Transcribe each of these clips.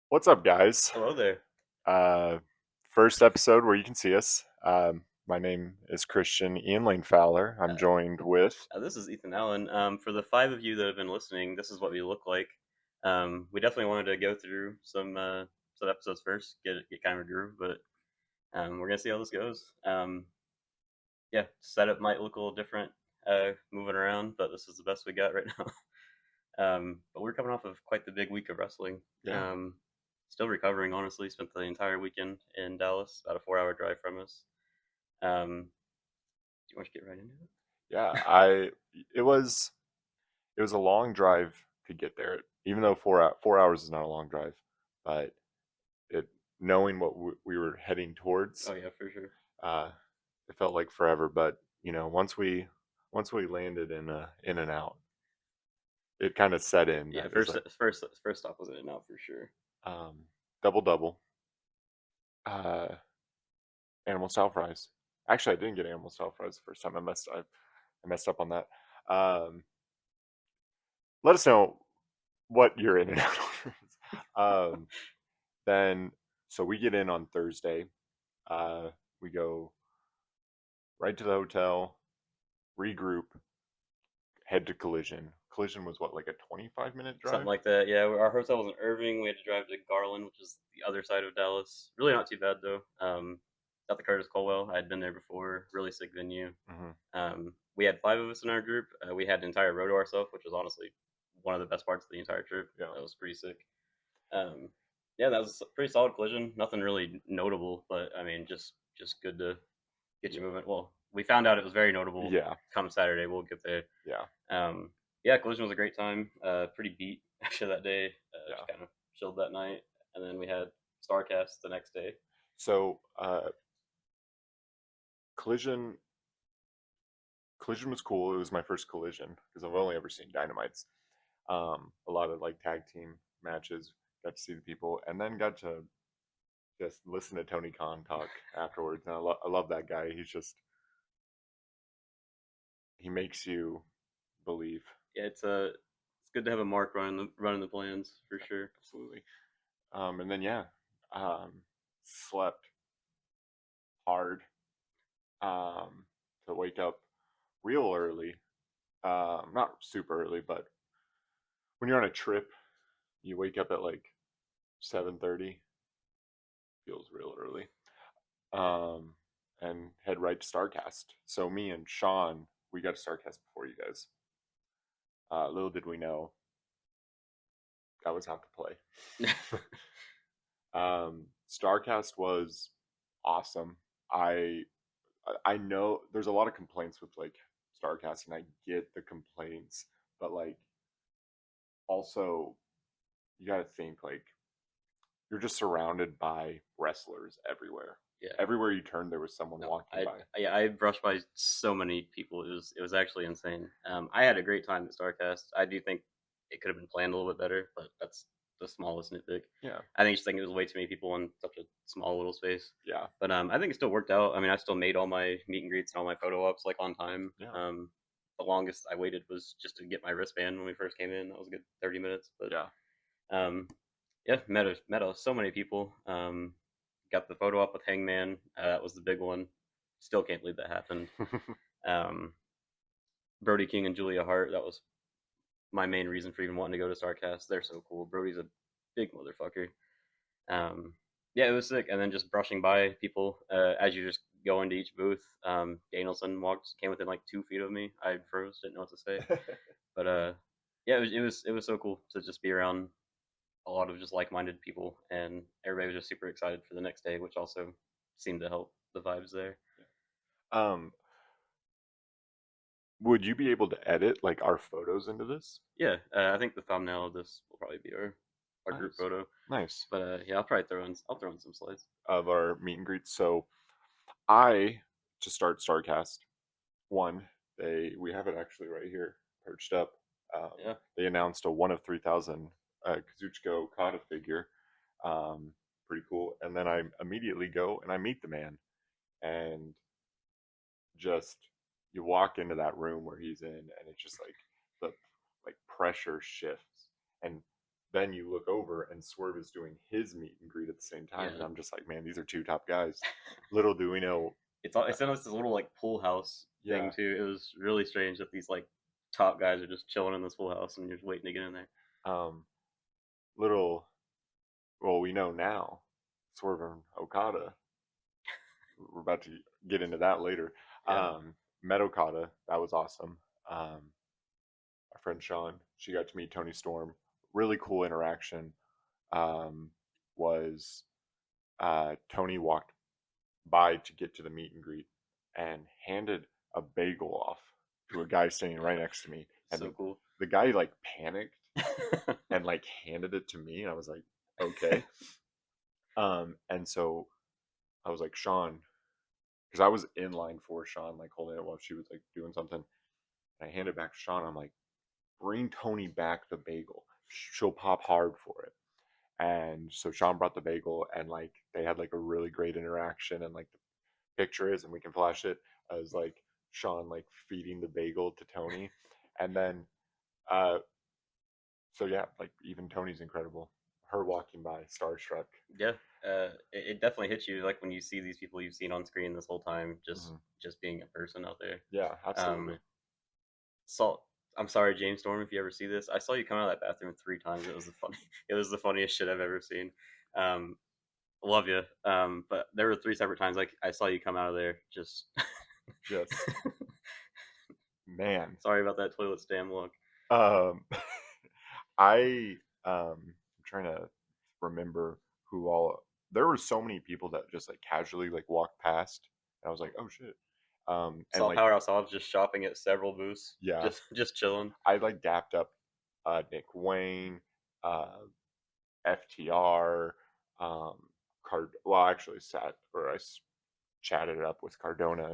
What's up, guys? Hello there. Uh, First episode where you can see us. My name is Christian Ian Lane Fowler. I'm Uh, joined with. this is Ethan Allen. For the five of you that have been listening, this is what we look like. We definitely wanted to go through some episodes first, get kind of a groove, but we're gonna see how this goes. Yeah, setup might look a little different, moving around, but this is the best we got right now. But we're coming off of quite the big week of wrestling. Yeah, Um, Still recovering, honestly. Spent the entire weekend in Dallas, about a 4 hour drive from us. Do you want to get right into it? yeah. It was a long drive to get there. Even though 4 hours is not a long drive, but it knowing what we were heading towards, Oh yeah, for sure. uh, it felt like forever. But once we landed in and out, it kind of set in Yeah, that it was like first stop was in and out for sure. um, double double. Uh, Animal style fries. Actually, I didn't get animal style fries the first time. I messed up on that. Um, Let us know what your in and out order is. Then, so we get in on Thursday. We go right to the hotel, regroup, head to Collision. Collision was what, like a 25-minute Something drive? like that. Yeah, our hotel was in Irving. We had to drive to Garland, which is the other side of Dallas. Really not too bad though. Got the Curtis Colwell. I had been there before. Really sick venue. Hmm. We had five of us in our group. We had an entire row to ourselves, which was honestly one of the best parts of the entire trip. Yeah. That was pretty sick. Um, yeah, that was a pretty solid collision. Nothing really notable, but I mean, just good to get you Yeah. moving. Well, we found out it was very notable Yeah. come Saturday. We'll get there. Yeah. Um, yeah, Collision was a great time. Pretty beat actually that day. Just Yeah. kind of chilled that night, and then we had Starcast the next day. So, Collision Collision was cool. It was my first Collision because I've only ever seen Dynamites. A lot of like tag team matches. Got to see the people, and then got to just listen to Tony Khan talk afterwards. And I love that guy. He makes you believe. Yeah, it's good to have a mark running the plans for sure. Absolutely. And then yeah, slept hard. To wake up real early. Not super early, but when you're on a trip, you wake up at like 7:30. Feels real early. um, and head right to Starcast. So me and Sean, we got to Starcast before you guys. Little did we know that was out to play. Starcast was awesome. I I know there's a lot of complaints with like Starcast, and I get the complaints, but like also you got to think like you're just surrounded by wrestlers everywhere. Yeah, Everywhere you turn, there was someone no, walking by. I brushed by so many people. It was actually insane. I had a great time at Starcast. I do think it could have been planned a little bit better, but that's the smallest nitpick. Yeah, I think it was way too many people in such a small little space. yeah, But I think it still worked out. I mean, I still made all my meet and greets and all my photo ops like on time. yeah, The longest I waited was just to get my wristband when we first came in. That was a good 30 minutes. But yeah. um, yeah, met so many people. Got the photo op with Hangman. That was the big one. Still can't believe that happened. Um, Brody King and Julia Hart. That was my main reason for even wanting to go to Starcast. They're so cool. Brody's a big motherfucker. Um, yeah, it was sick. And then just brushing by people as you just go into each booth. Danielson came within like 2 feet of me. I froze, didn't know what to say. But yeah, it was so cool to just be around a lot of just like-minded people, and everybody was just super excited for the next day, which also seemed to help the vibes there. um, would you be able to edit like our photos into this? Yeah, I think the thumbnail of this will probably be our group Nice, photo. nice. But yeah, I'll throw in some slides. Of our meet and greets. So I to start Starcast one, we have it actually right here perched up. Yeah, They announced a 1 of 3,000 Kazuchika Okada figure. Um, Pretty cool. And then I immediately go and I meet the man, and just you walk into that room where he's in, and it's just like the like pressure shifts, and then you look over and Swerve is doing his meet and greet at the same time, and Yeah. I'm just like, man, these are two top guys. Little do we know, It's in this little like pool house yeah. thing too. It was really strange that these like top guys are just chilling in this pool house and you're just waiting to get in there. Um, little, well, we know now, Swerve and Okada. We're about to get into that later. Yeah, Met Okada, that was awesome. Our friend Sean, she got to meet Tony Storm. Really cool interaction. Um, was Tony walked by to get to the meet and greet and handed a bagel off to a guy standing right next to me, and so cool. the guy like panicked and like handed it to me, and I was like, okay. And so I was like, Sean, because I was in line for Sean, like holding it while she was like doing something. And I handed it back to Sean. I'm like, bring Tony back the bagel. She'll pop hard for it. And so Sean brought the bagel, and like they had like a really great interaction, and like the picture is, and we can flash it as like Sean like feeding the bagel to Tony, and then uh, so yeah, like even Tony's incredible. Her walking by, starstruck. Yeah, it definitely hits you like when you see these people you've seen on screen this whole time, Hmm. just being a person out there. Yeah, absolutely. Saw. I'm sorry, James Storm, if you ever see this. I saw you come out of that bathroom 3 times. It was the funny. It was the funniest shit I've ever seen. Um, love you. But there were 3 separate times like I saw you come out of there. Just Yes, man. sorry about that toilet stand look. Um, I I'm trying to remember who all. There were so many people that just like casually like walked past, and I was like, oh shit. And Saw like Powerhouse Hobbs just shopping at several booths, yeah, just chilling. I like dapped up Nick Wayne, uh, FTR, um, Card. Well, I actually chatted it up with Cardona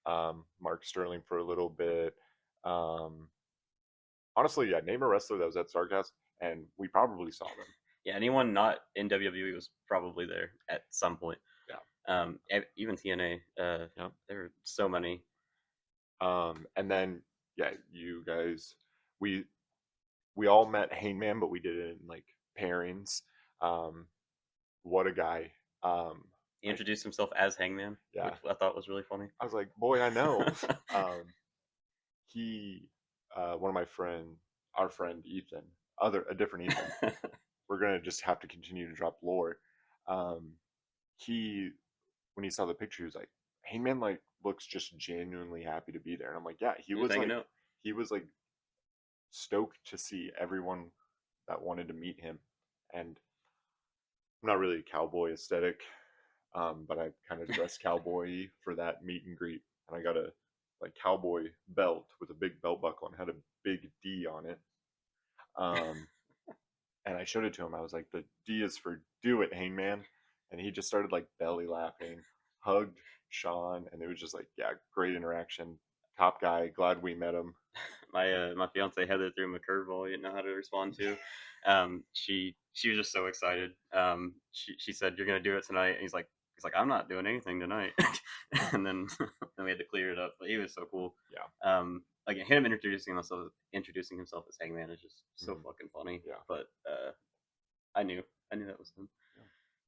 and Mark Sterling for a little bit. Um, honestly, yeah, name a wrestler that was at Starcast, and we probably saw them. Yeah, anyone not in WWE was probably there at some point. Yeah, Even TNA. yeah. There were so many. And then yeah, you guys, we we all met Hangman, but we did it in like pairings. Um, what a guy! He Like introduced himself as Hangman, which yeah, I thought was really funny. I was like, boy, I know. He, one of my friend, our friend Ethan, a different Ethan. We're gonna just have to continue to drop lore. Um, he when he saw the picture, he was like, Hangman like looks just genuinely happy to be there, and I'm like, yeah, He was hanging out. he was like stoked to see everyone that wanted to meet him, and I'm not really a cowboy aesthetic, but I kind of dressed cowboy for that meet and greet, and I got a like cowboy belt with a big belt buckle and had a big D on it. Um, and I showed it to him. I was like, "The D is for do it, Hangman," and he just started like belly laughing, hugged Sean, and it was just like, yeah, great interaction. Top guy. Glad we met him. My fiance Heather threw him a curveball. He didn't know how to respond to. She was just so excited. She said, "You're gonna do it tonight," and he's like, "I'm not doing anything tonight." And then then we had to clear it up. But he was so cool. Yeah. Again, him introducing himself as Hangman is just so Mhm. fucking funny. Yeah. But I knew that was him.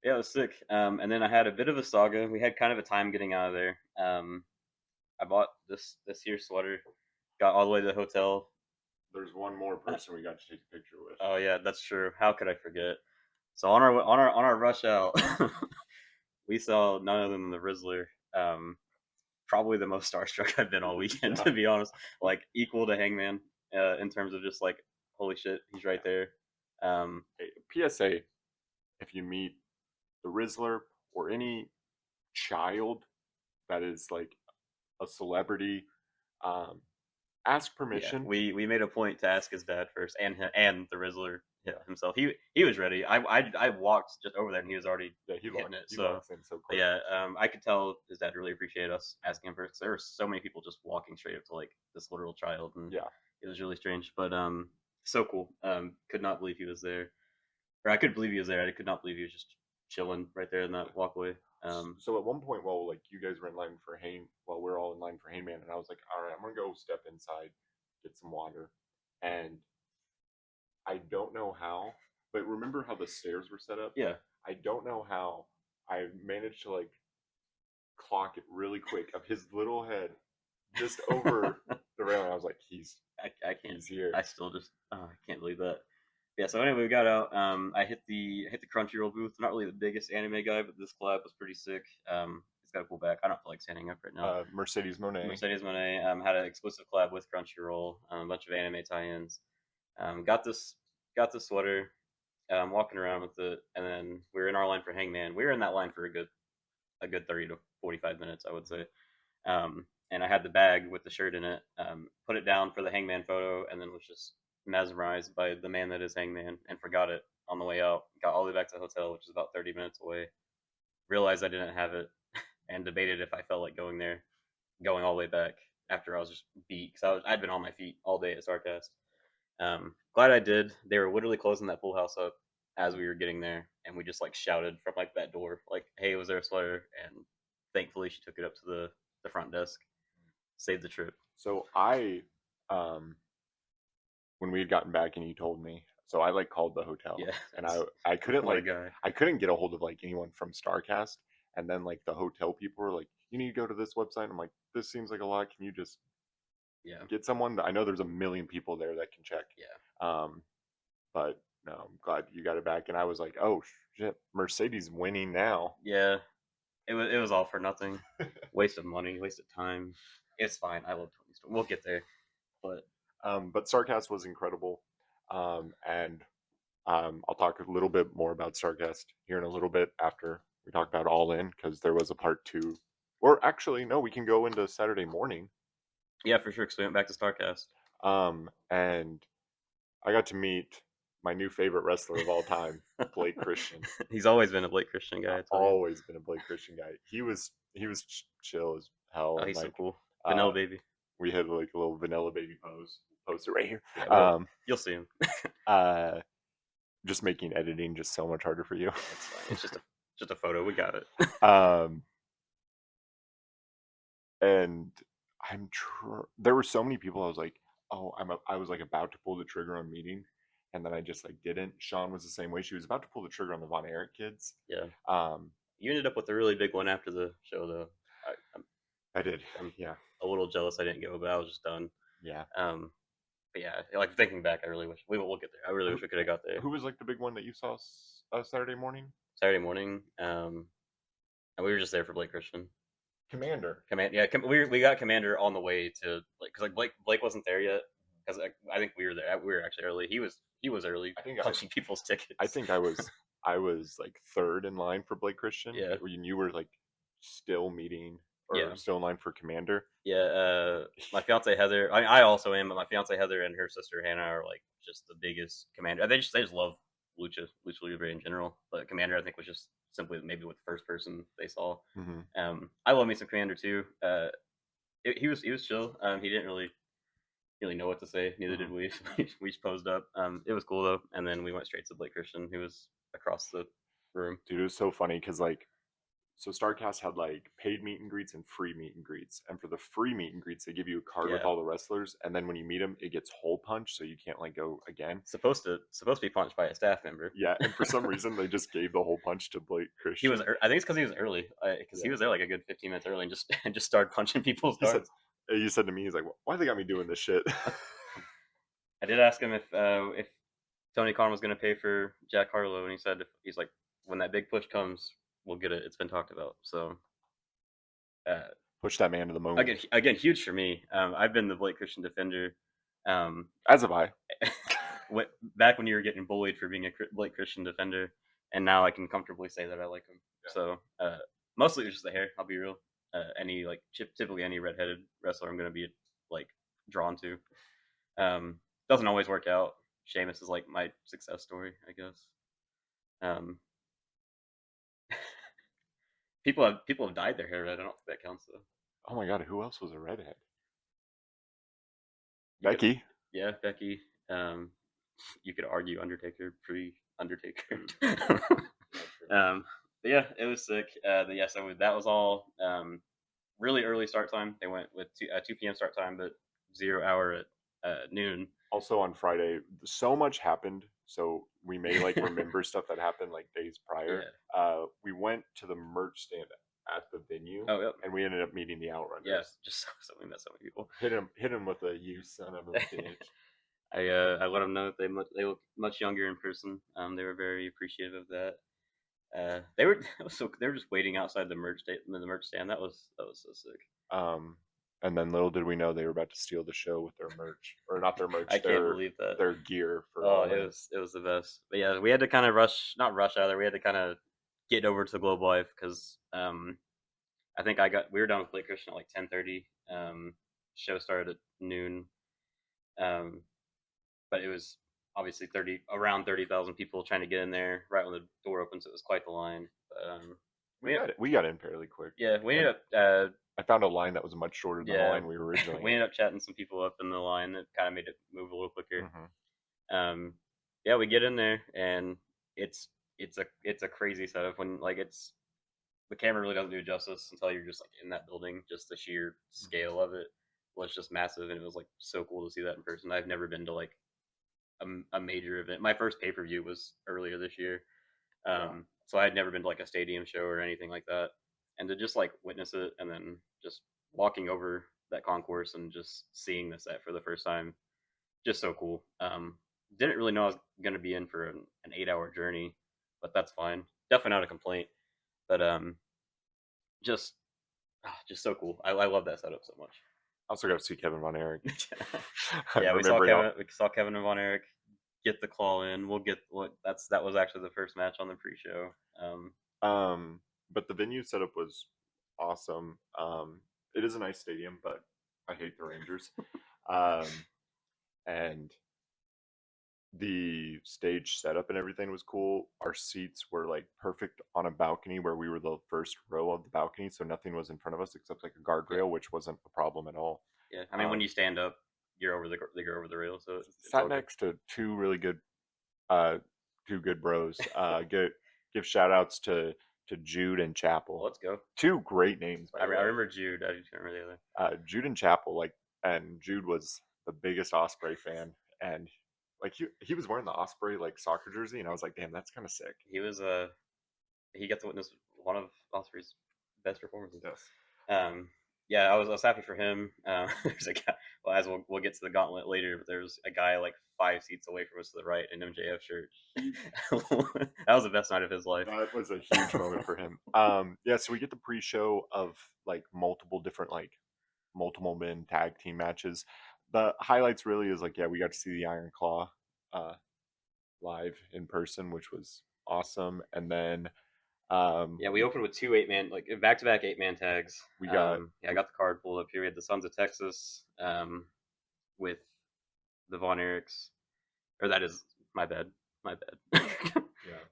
Yeah, it was sick. And then I had a bit of a saga. We had kind of a time getting out of there. I bought this here sweater. Got all the way to the hotel. There's one more person we got to take a picture with. Oh yeah, that's true. How could I forget? So on our rush out, we saw none other than the Rizzler. Probably the most starstruck I've been all weekend, Yeah. to be honest. Like equal to Hangman in terms of just like holy shit, he's right there. Hey, PSA: if you meet the Rizzler or any child that is like a celebrity, um, ask Yeah, permission. we made a point to ask his dad first, and the Rizzler himself. He was ready. I walked just over there, and he was already Yeah, hitting it. he So locks in so but quick. yeah, I could tell his dad really appreciated us asking him first. 'Cause there were so many people just walking straight up to like this literal child, and Yeah. it was really strange. But so cool. Could not believe he was there, or I could believe he was there. I could not believe he was just chilling right there in that walkway. So at one point, while like you guys were in line for while we're all in line for Heyman, and I was like, all right, I'm gonna go step inside, get some water, and I don't know how. But remember how the stairs were set up? Yeah, I don't know how I managed to like clock it really quick of his little head just over the railing. I was like, I can't. he's here. I still just I can't believe that. Yeah. So anyway, we got out. I hit the Crunchyroll booth. Not really the biggest anime guy, but this collab was pretty sick. It's got to pull back. I don't feel like standing up right now. Mercedes Monet. Mercedes Monet had an exclusive collab with Crunchyroll. A bunch of anime tie-ins. Got this sweater. Walking around with it, and then we were in our line for Hangman. We were in that line for a good 30 to 45 minutes, I would say. And I had the bag with the shirt in it. Put it down for the Hangman photo, and then was just mesmerized by the man that is Hangman, and forgot it on the way out. Got all the way back to the hotel, which is about 30 minutes away. Realized I didn't have it, and debated if I felt like going there, going all the way back after I was just beat because I'd been on my feet all day at Starcast. Glad I did. They were literally closing that pool house up as we were getting there, and we just like shouted from like that door, like, "Hey, was there a sweater?" And thankfully, she took it up to the front desk, saved the trip. So um, when we had gotten back and you told me, so I like called the hotel, Yeah, and I couldn't what a like guy. I couldn't get a hold of like anyone from Starcast, and then like the hotel people were like, you need to go to this website. I'm like, this seems like a lot. Can you just Yeah, get someone? I know there's a million people there that can check. yeah, Um, but no, I'm glad you got it back. And I was like, oh shit, Mercedes winning now. yeah. It was all for nothing. Waste of money, waste of time. It's fine. I love Tony Storm. We'll get there, but But Starcast was incredible. And I'll talk a little bit more about Starcast here in a little bit after we talk about All In because there was a part two. Or actually, no, we can go into Saturday morning. yeah, for sure. Because we went back to Starcast. And I got to meet my new favorite wrestler of all time, Blake Christian. He's always been a Blake Christian guy. I I've tell you. always been a Blake Christian guy. He was chill as hell, Oh, and he's so like cool. uh, Vanilla baby. we had like a little vanilla baby pose. Post it right here. Yeah, well, you'll see him. Uh, just making editing just so much harder for you. It's fine. It's just a photo. We got it. um, and there were so many people. I was like, oh, I was like about to pull the trigger on meeting, and then I just like didn't. Sean was the same way. She was about to pull the trigger on the Von Erich kids. Yeah. Um, You ended up with a really big one after the show, though. I'm, I did. I'm Yeah. a little jealous I didn't go, but I was just done. Yeah. But yeah, like thinking back, I really wish we'll get there. I really wish we could have got there. Who was like the big one that you saw Saturday morning? Saturday morning. And we were just there for Blake Christian. Commander. Yeah, we got Commander on the way to like because like Blake wasn't there yet because I think we were there. We were actually early. He was early. I think punching people's tickets. I think I was like third in line for Blake Christian. Yeah. When you were like still meeting or Yeah. still in line for Commander. Yeah, my fiance Heather. I also am, but my fiance Heather and her sister Hannah are like just the biggest Commander. They just love lucha libre in general. But Commander, I think, was just simply maybe with the first person they saw. Mm-hmm. I love me some Commander too. He was chill. He didn't really know what to say. Neither did we. We just posed up. It was cool though, and then we went straight to Blake Christian, who was across the room. Dude, it was so funny because like, so Starcast had like paid meet and greets and free meet and greets, and for the free meet and greets, they give you a card with Yeah. all the wrestlers, and then when you meet them, it gets hole punch, so you can't like go again. Supposed to be punched by a staff member. Yeah, and for some reason, they just gave the hole punch to Blake Christian. He was. I think it's because he was early. Because he Yeah. was there like a good 15 minutes early, and just started punching people's cards. You said to me, he's like, "Why they got me doing this shit?" I did ask him if Tony Khan was going to pay for Jack Harlow, and he said he's like, when that big push comes, we'll get it. It's been talked about. So Push that man to the moon. again, huge for me. I've been the Blake Christian defender. As have I. Back when you were getting bullied for being a Blake Christian defender, and now I can comfortably say that I like him. Yeah. So mostly it was just the hair. I'll be real. Typically any redheaded wrestler I'm going to be like drawn to. Doesn't always work out. Sheamus is like my success story, I guess. People have dyed their hair red. I don't think that counts though. Oh my god, who else was a redhead? Becky. Yeah, Becky. You could argue Undertaker, pre-Undertaker. But yeah, it was sick. So that was all really early start time. They went with 2 p.m. start time, but 0 hour at noon. Also on Friday, so much happened so we may like remember stuff that happened like days prior. Yeah. We went to the merch stand at the venue, Oh, yep. and we ended up meeting the Yeah, Outrunners. just we met so many people. Hit him with a "you son of a bitch." I let them know that they look much younger in person. They were very appreciative of that. They were so they were just waiting outside the merch stand. That was so sick. Um, and then little did we know they were about to steal the show with their merch, or not their I merch, can't believe that. their gear for Oh, All In. it was the best. But yeah, we had to kind of not rush out of there. We had to kind of get over to the Globe Life because I think we were done with Blake Christian at like 10:30. Show started at noon. Um, but it was obviously around 30,000 people trying to get in there right when the door opens. So it was quite the line. But We got in fairly quick. yeah, we ended up I found a line that was much shorter than the yeah line we were originally we in. ended up chatting some people up in the line that kind of made it move a little quicker. Mm-hmm. Yeah, we get in there and it's it's a crazy setup when like it's the camera really doesn't do justice until you're just like in that building. Just the sheer scale of it was just massive, and it was like so cool to see that in person. I've never been to like a major event. My first pay per view was earlier this year, so I had never been to like a stadium show or anything like that, and to just like witness it, and then just walking over that concourse and just seeing the set for the first time, just so cool. Didn't really know I was gonna be in for an 8 hour journey, but that's fine. Definitely not a complaint. But just just so cool. I love that setup so much. Also got to see Kevin Von Erich. Yeah, I'm remembering all. We saw Kevin and Von Erich get the claw in. We'll get what that was actually the first match on the pre-show. But the venue setup was awesome. It is a nice stadium, but I hate the Rangers. And the stage setup and everything was cool. Our seats were like perfect on a balcony where we were the first row of the balcony, so nothing was in front of us except like a Yeah, guardrail, which wasn't a problem at all. yeah. I mean, when you stand up, you're over the rail, so it's Sat all good. next to uh, two good bros. Give shout outs to Jude and Well, Chapel. let's go. Two great names, by I the way. remember Jude. I just can't remember the other. Jude and Chapel, like, and Jude was the biggest Osprey fan, and like he was wearing the Osprey like soccer jersey, and I was like, damn, that's kind of sick. He was he got to witness one of Osprey's best performances. Yes. Yeah, I was happy for him. There's a guy. Well, as we'll get to the gauntlet later, but there's a guy like 5 seats away from us to the right in MJF shirt. That was the best night of his life. That was a huge moment for him. Yeah, so we get the pre-show of like multiple men tag team matches. The highlights really is like, yeah, we got to see the Iron Claw live in person, which was awesome. And then Yeah, we opened with 2 8-man, like back to back 8-man tags. we got I got the card pulled up here. We had the Sons of Texas with the Von Erichs, or that is my bad. yeah.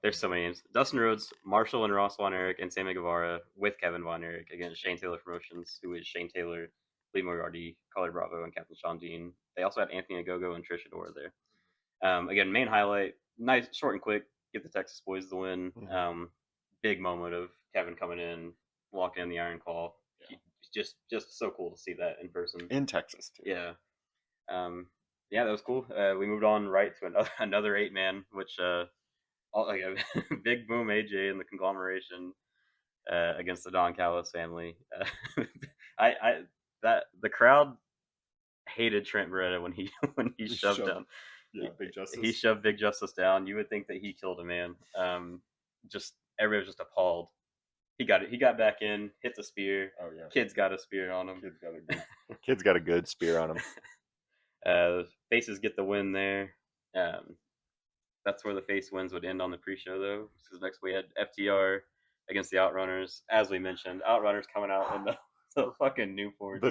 There's so many names. Dustin Rhodes, Marshall and Ross Von Erich, and Sammy Guevara with Kevin Von Erich against Shane Taylor Promotions, who is Shane Taylor, Lee Moriarty, Color Bravo, and Captain Sean Dean. They also had Anthony Ogogo and Trish Adora there. Again, main highlight, nice, short and quick. Get the Texas boys the win. Big moment of Kevin coming in, walking in the Iron Claw. Yeah. Just so cool to see that in person in Texas too. Yeah. Yeah, that was cool. We moved on right to another 8-man, which like a Big Boom AJ in the conglomeration against the Don Callis family. I that the crowd hated Trent Beretta when he shoved down. Yeah, Big Justice. He shoved Big Justice down. You would think that he killed a man. Just everybody was just appalled. He got back in, hit the spear. Oh yeah. Kid's got a spear on him. Kid's got a good spear on him. Faces get the win there. That's where the face wins would end on the pre-show, though. Because next we had FTR against the Outrunners. As we mentioned, Outrunners coming out in the fucking Newport. The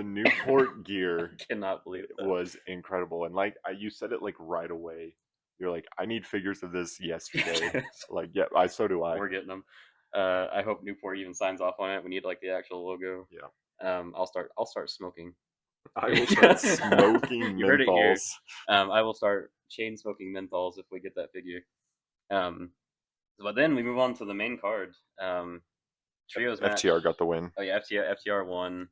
Newport gear. I cannot believe it. Was incredible, and like you said it like right away. You're like, I need figures of this yesterday. Like, yeah, so do I. We're getting them. I hope Newport even signs off on it. We need like the actual logo. Yeah. I'll start smoking. I will start smoking you heard it here. menthols. I will start chain smoking menthols if we get that figure. But then we move on to the main card. trios match. FTR got the win. Oh yeah, FTR won.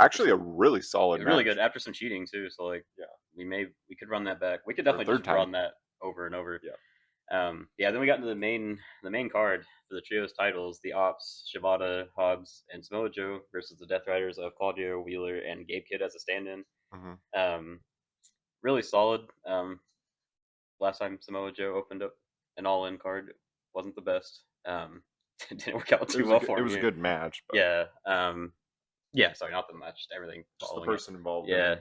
Actually, a really solid really match. good after some cheating too. So like, Yeah. we could run that back. We could For a definitely third just time. run that over and over. Yeah. Yeah. Then we got into the main card for the trios titles: the Ops, Shibata, Hobbs, and Samoa Joe versus the Death Riders of Claudio Wheeler and Gabe Kidd as a stand-in. Hmm. Really solid. Last time Samoa Joe opened up an all-in card, wasn't the best. Didn't work out too well for It him was a here. good match, but Yeah. Yeah. Sorry, not the match. Everything just the following it. person involved. Yeah.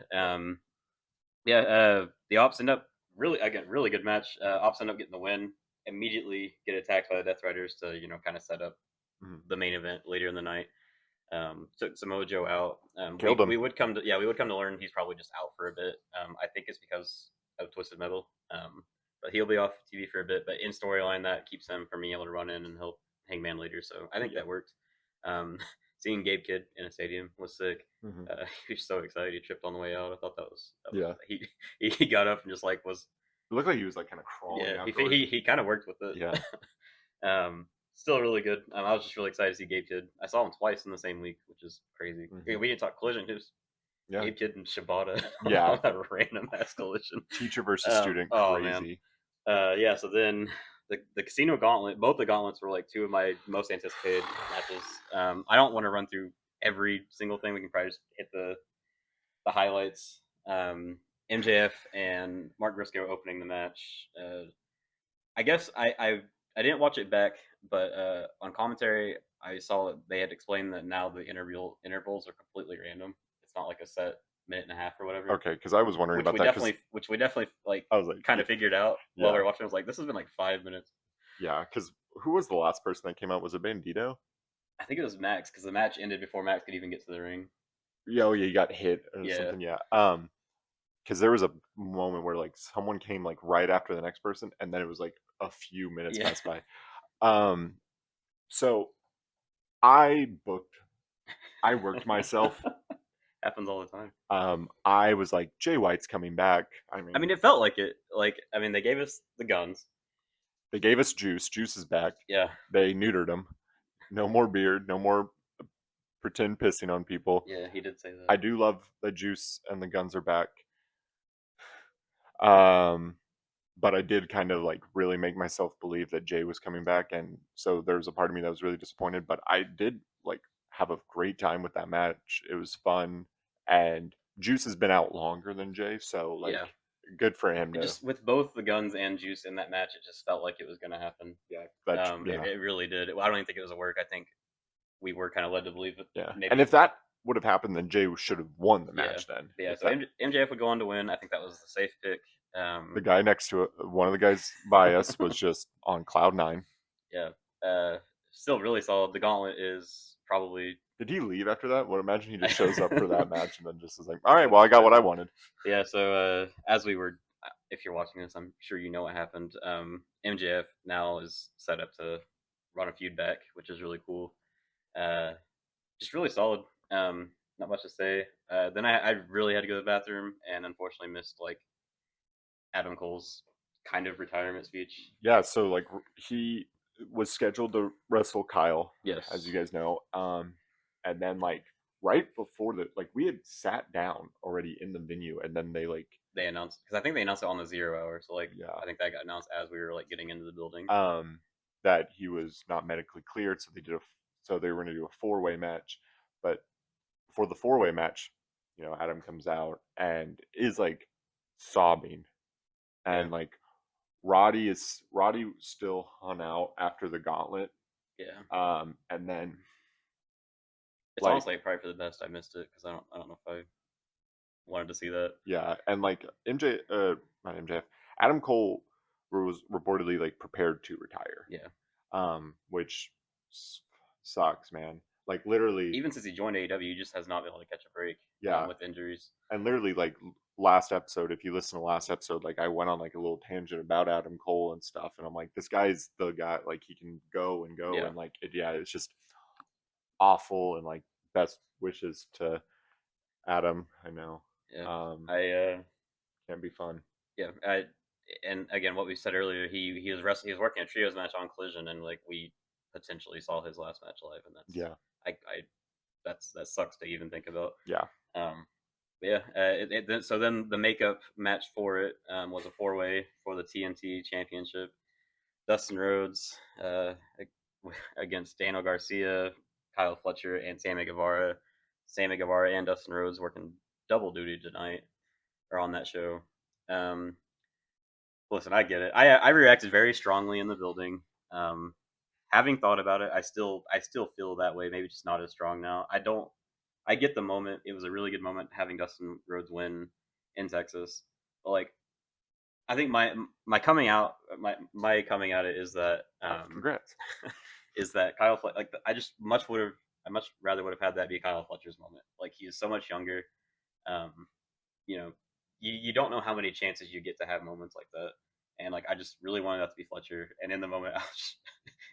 Yeah. The Ops end up really good match. Ops end up getting the win. Immediately get attacked by the Death Riders to kind of set up Mhm. the main event later in the night. Took Samoa Joe out. Killed him. We would come to learn he's probably just out for a bit. I think it's because of Twisted Metal. But he'll be off TV for a bit. But in storyline, that keeps him from being able to run in and help Hangman later. So I think that worked. Um, seeing Gabe Kidd in a stadium was sick. Hmm. He was so excited. He tripped on the way out. I thought that was Yeah. he got up and just like was It looked like he was like kind of crawling afterwards. he kind of worked with it. Yeah. Still really good. I was just really excited to see Gabe Kidd. I saw him twice in the same week, which is crazy. Mhm. We didn't talk Collision. It was Yeah. Gabe Kidd and Shibata. Yeah. That random ass collision. Teacher versus student, Oh crazy. man. Yeah. So then the Casino Gauntlet. Both the gauntlets were like two of my most anticipated matches. I don't want to run through every single thing. We can probably just hit the highlights. MJF and Mark Briscoe opening the match. I guess I didn't watch it back, but on commentary I saw that they had explained that now the intervals are completely random. It's not like a set minute and a half or whatever. Okay, because I was wondering about that. Which we definitely like. I was like, kind of figured out while we yeah. were watching. I was like, this has been like 5 minutes. Yeah, because who was the last person that came out? Was it Bandito? I think it was Max because the match ended before Max could even get to the ring. Yeah, oh yeah, he got hit or Yeah. something. Yeah. Because there was a moment where like someone came like right after the next person, and then it was like a few minutes Yeah. passed by. So I worked myself. Happens all the time. I was like, Jay White's coming back. I mean, it felt like it. Like, I mean, they gave us the guns. They gave us Juice. Juice is back. Yeah. They neutered him. No more beard. No more pretend pissing on people. Yeah, he did say that. I do love the Juice and the guns are back. But I did kind of like really make myself believe that Jay was coming back, and so there was a part of me that was really disappointed. But I did like have a great time with that match. It was fun, and Juice has been out longer than Jay, so like good for him. Just with both the guns and Juice in that match, it just felt like it was going to happen. Yeah, it really did. I don't even think it was a work. I think we were kind of led to believe it. Yeah, maybe. And if that would have happened, then Jay should have won the match. Then so MJF would go on to win. I think that was the safe pick. The guy next to it, one of the guys by us, was just on cloud 9. Yeah, still really solid. The Gauntlet is probably. Did he leave after that? Well, imagine he just shows up for that match and then just is like, all right, well, I got what I wanted. Yeah, so as we were, if you're watching this, I'm sure you know what happened. MJF now is set up to run a feud back, which is really cool. Just really solid. Not much to say. Then I really had to go to the bathroom and unfortunately missed like Adam Cole's kind of retirement speech. Yeah, so like he was scheduled to wrestle Kyle, yes, as you guys know. And then like right before we had sat down already in the venue, and then they announced, because I think they announced it on the 0 hour. So like I think that got announced as we were like getting into the building. That he was not medically cleared, so they were going to do a 4-way match, but before the 4-way match, Adam comes out and is like sobbing. And like Roddy still hung out after the gauntlet. Yeah. And then it's honestly probably for the best I missed it because I don't know if I wanted to see that. Yeah, and like not MJF, Adam Cole was reportedly like prepared to retire. Yeah. Which sucks, man. Like literally, even since he joined AEW, he just has not been able to catch a break. Yeah. With injuries. And literally, like last episode, if you listen to last episode, like I went on like a little tangent about Adam Cole and stuff, and I'm like, this guy's the guy. Like he can go and go, and like it's just awful. And like best wishes to Adam. I know. Yeah. Can't be fun. Yeah. And again, what we said earlier, he was working a trios match on Collision, and like we potentially saw his last match live, and Yeah. that sucks to even think about. Yeah. Um, yeah. So then the makeup match for it was a 4-way for the TNT Championship. Dustin Rhodes against Daniel Garcia, Kyle Fletcher, and Sammy Guevara. Sammy Guevara and Dustin Rhodes working double duty tonight or on that show. Um, Listen, I get it. I reacted very strongly in the building. Um, Having thought about it, I still feel that way. Maybe just not as strong now. I don't. I get the moment. It was a really good moment having Dustin Rhodes win in Texas. But like, I think my coming out my coming at it is that Congrats. is that Kyle like I much rather would have had that be Kyle Fletcher's moment. Like he is so much younger. Um, you know, you don't know how many chances you get to have moments like that. And like I just really wanted that to be Fletcher. And in the moment, I was just,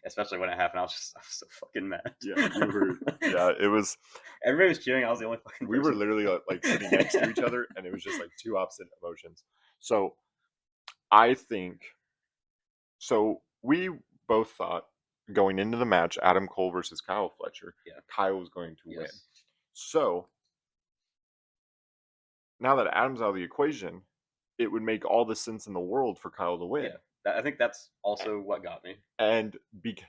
especially when it happened, I was so fucking mad. Yeah, you were. Yeah, it was. Everybody was cheering. I was the only fucking We were person. literally like sitting next to each other, and it was just like two opposite emotions. So I think so. We both thought going into the match, Adam Cole versus Kyle Fletcher, Yeah. Kyle was going to win. Yes. So now that Adam's out of the equation, it would make all the sense in the world for Kyle to win. Yeah. I think that's also what got me. And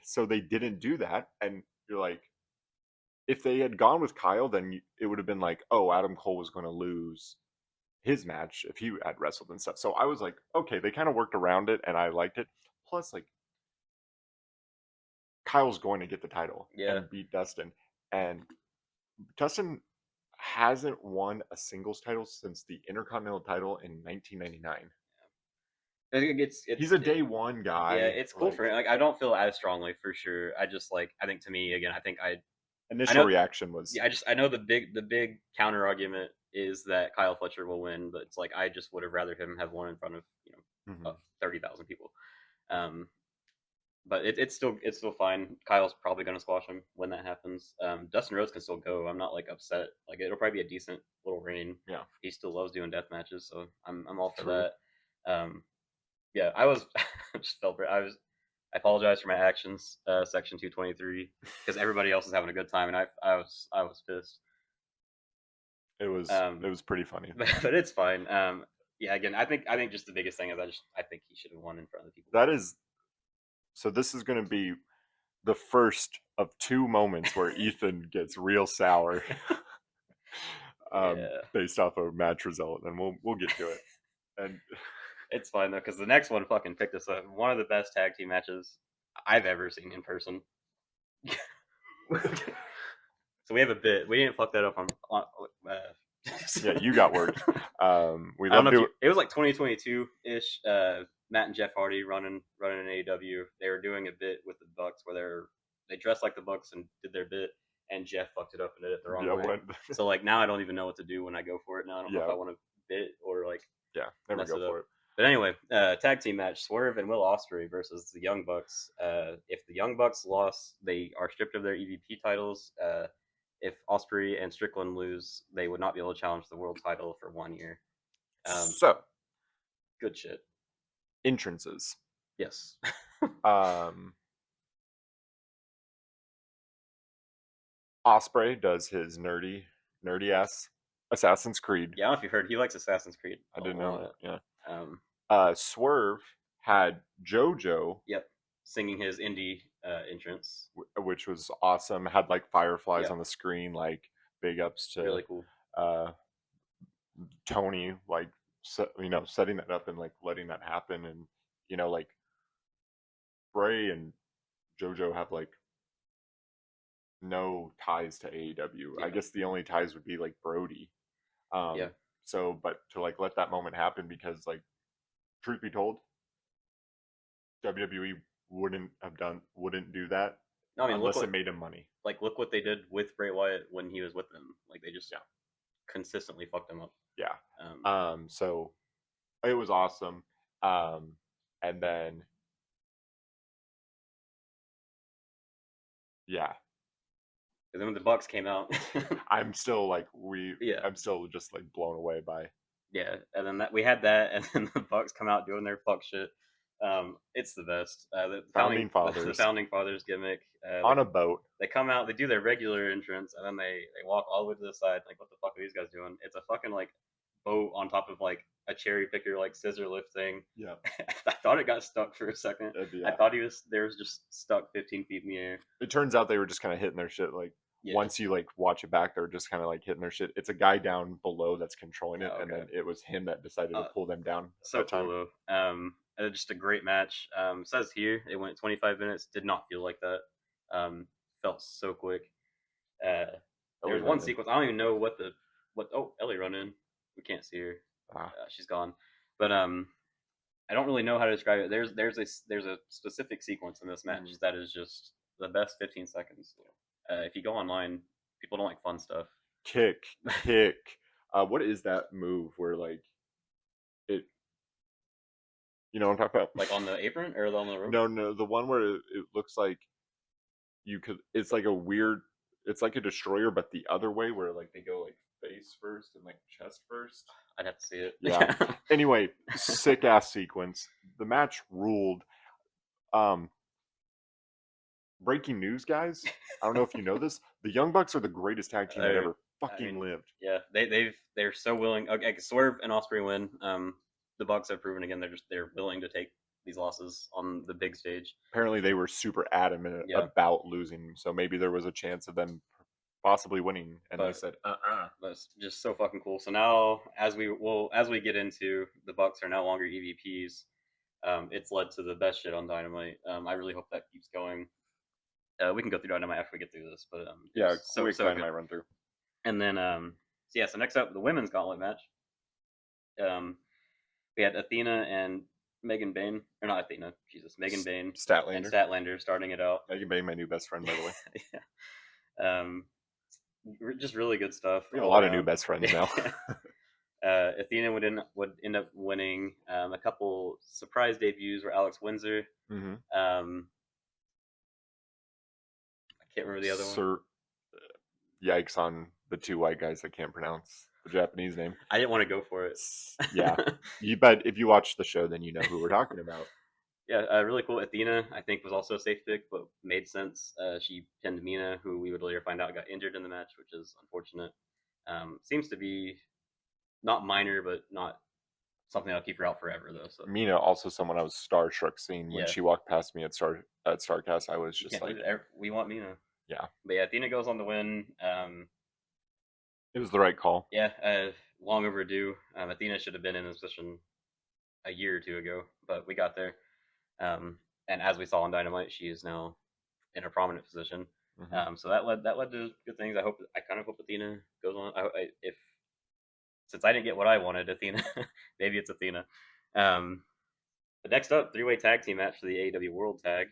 so they didn't do that, and you're like, if they had gone with Kyle, then it would have been like, oh, Adam Cole was going to lose his match if he had wrestled and stuff. So I was like, okay, they kind of worked around it, and I liked it. Plus, like, Kyle's going to get the title Yeah. and beat Dustin, and Dustin hasn't won a singles title since the Intercontinental title in 1999. I think He's a day one yeah, guy. it's cool for him. Like I don't feel as strongly for sure. I just like I think to me again. I Initial know reaction was, yeah, I know the big counter argument is that Kyle Fletcher will win, but it's like I just would have rather him have won in front of mhm. 30,000 people. Um, but it's still fine. Kyle's probably gonna squash him when that happens. Dustin Rhodes can still go. I'm not like upset. Like it'll probably be a decent little reign. Yeah. He still loves doing death matches, so I'm all for True. that. Yeah, I was just felt I apologize for my actions, section 223, because everybody else is having a good time and I was pissed. It was pretty funny. But it's fine. Yeah, again, I think just the biggest thing is I think he should have won in front of the people. That is so. This is going to be the first of two moments where Ethan gets real sour, Yeah, based off of a match result, and we'll get to it. And it's fine though, because the next one fucking picked us up. One of the best tag team matches I've ever seen in person. So we have a bit. We didn't fuck that up on yeah, you got worked. We I don't love know if to. it was like 2022 ish. Matt and Jeff Hardy running in AEW. They were doing a bit with the Bucks where they dressed like the Bucks and did their bit, and Jeff fucked it up and did it the wrong Yeah, way. So like now I don't even know what to do when I go for it. Now I don't know if Yeah. I want to bit or like Yeah, never mess go it up. for it. But anyway, tag team match: Swerve and Will Ospreay versus the Young Bucks. If the Young Bucks lost, they are stripped of their EVP titles. If Ospreay and Strickland lose, they would not be able to challenge the world title for 1 year. So Good shit. entrances. Yes. Osprey does his nerdy ass Assassin's Creed. Yeah, I don't know if you heard. He likes Assassin's Creed. I didn't know that. Yeah. Swerve had JoJo. Yep. Singing his indie entrance. Which was awesome. Had like fireflies Yep. on the screen. Like big ups to Really cool. Tony, like setting that up and like letting that happen, and like Bray and JoJo have like no ties to AEW. Yeah. I guess the only ties would be like Brody. Yeah. So, but to like let that moment happen, because like, truth be told, WWE wouldn't do that No, I mean, unless it made him money. Like, look what they did with Bray Wyatt when he was with them. Like, they just consistently fucked him up. Yeah. So it was awesome. And then yeah. And then when the Bucks came out, I'm still like Yeah. I'm still just like blown away by. yeah, and then we had that, and then the Bucks come out doing their fuck shit. It's the best. The Founding the fathers founding fathers gimmick. on a boat. They come out, they do their regular entrance, and then they walk all the way to the side. Like, what the fuck are these guys doing? It's a fucking like boat on top of like a cherry picker like scissor lift thing. Yeah, I thought it got stuck for a second. I yeah. thought there was just stuck 15 feet in the air. It turns out they were just kind of hitting their shit. Like Yeah. once you like watch it back, they're just kind of like hitting their shit. It's a guy down below that's controlling it, Oh, and okay. then it was him that decided to Uh, pull them down at so that time. cool though. Just a great match. Says here it went 25 minutes. Did not feel like that. Felt so quick. Uh, Ellie there's one run in. sequence. I don't even know what. Oh, Ellie run in. We can't see her. Ah, She's gone. But I don't really know how to describe it. There's a specific sequence in this match that is just the best 15 seconds. If you go online, people don't like fun stuff. kick. What is that move where like it? You know what I'm talking about? Like on the apron or on the rope? No, the one where it looks like you could. It's like a weird. It's like a destroyer, but the other way, where like they go like face first and like chest first. I'd have to see it. Yeah. Anyway, sick ass sequence. The match ruled. Um, breaking news, guys. I don't know if you know this. The Young Bucks are the greatest tag team that ever fucking lived. Yeah, they're so willing. Okay, Swerve and Osprey win. The Bucks have proven again they're willing to take these losses on the big stage. Apparently, they were super adamant about losing, so maybe there was a chance of them possibly winning, and they said, That's just so fucking cool. So now, as we get into, the Bucks are no longer EVPs. It's led to the best shit on Dynamite. I really hope that keeps going. We can go through Dynamite after we get through this, but yeah, so quick so Dynamite good. run through. And then so next up, the women's gauntlet match. We had Athena and Megan Bain, or not Athena, Jesus, Megan Bain and Statlander starting it out. Megan Bain, my new best friend, by the way. Yeah. Just really good stuff. We have a lot of new best friends now. Athena would end up winning. A couple surprise debuts were Alex Windsor. Mm-hmm. I can't remember the other one. Yikes on the two white guys that can't pronounce the Japanese name. I didn't want to go for it. Yeah, but if you watch the show, then you know who we're talking about. Yeah, really cool. Athena, I think, was also a safe pick, but made sense. She pinned Mina, who we would later find out got injured in the match, which is unfortunate. Seems to be not minor, but not something that'll keep her out forever, though. So Mina, also someone I was starstruck seeing when she walked past me at Starcast. I was just like, we want Mina. Yeah. But yeah, Athena goes on to win. It was the right call. Yeah, long overdue. Athena should have been in this position a year or two ago, but we got there. And as we saw on Dynamite, she is now in a prominent position. Mm-hmm. So that led to good things. I kind of hope Athena goes on. Since I didn't get what I wanted, Athena, maybe it's Athena. But next up, 3-way tag team match for the AEW World Tag: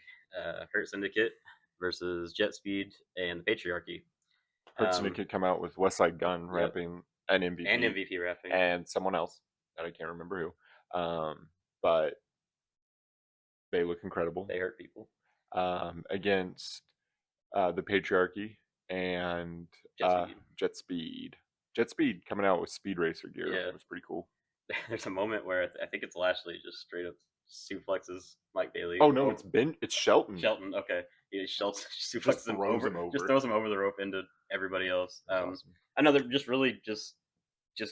Hurt Syndicate versus Jet Speed and the Patriarchy. Hurt Syndicate come out with West Side Gun rapping and MVP rapping and someone else that I can't remember who. But they look incredible. They hurt people. Against the Patriarchy and Jet Speed. Jet Speed coming out with Speed Racer gear. Yeah. It was pretty cool. There's a moment where I think it's Lashley just straight up suplexes Mike Bailey. Oh no, it's Shelton. Shelton, okay. He suplexes him over. Just throws him over the rope into everybody else. Awesome. Another just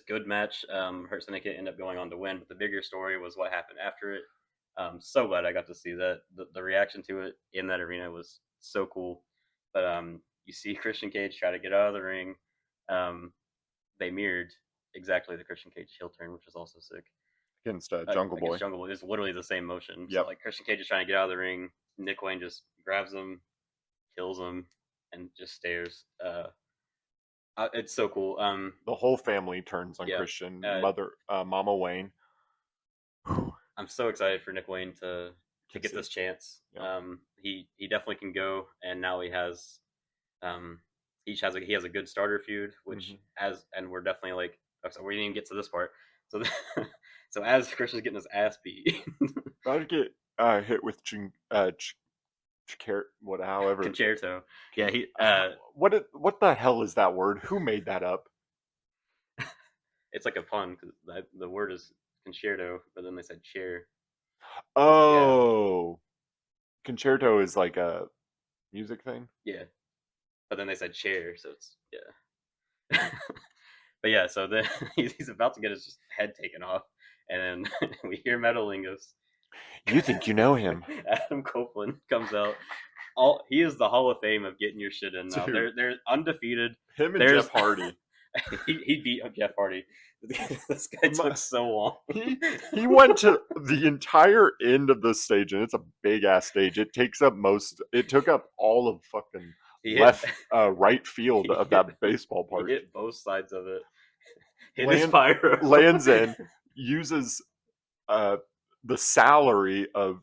good match. Hurt Syndicate ended up going on to win, but the bigger story was what happened after it. So glad I got to see that. The reaction to it in that arena was so cool. But you see Christian Cage try to get out of the ring. They mirrored exactly the Christian Cage heel turn, which is also sick. Against Jungle Boy. Jungle Boy is literally the same motion. Yep. So like Christian Cage is trying to get out of the ring. Nick Wayne just grabs him, kills him, and just stares. It's so cool. The whole family turns on Christian. Mama Wayne. I'm so excited for Nick Wayne to get this chance. Yep. He definitely can go, and now he has he has a good starter feud, which and we're definitely like, so we didn't even get to this part. So so as Christian's getting his ass beat, about to get hit with concerto. Yeah, he what the hell is that word? Who made that up? It's like a pun because the word is concerto, but then they said chair. Yeah, Oh, concerto is like a music thing. yeah. But then they said chair, so it's yeah. But yeah, so then he's about to get his just head taken off, and then we hear Metalingus. You think you know him, Adam Copeland comes out. All he is the Hall of Fame of getting your shit in now. dude? They're undefeated. Him and Jeff There's Hardy. he beat up Jeff Hardy. This guy took so long. He went to the entire end of the stage, and it's a big ass stage. It takes up most. It took up all of fucking he hit right field he of hit that baseball he park. hit both sides of it. Hit his Land pyro. lands in, uses uh the salary of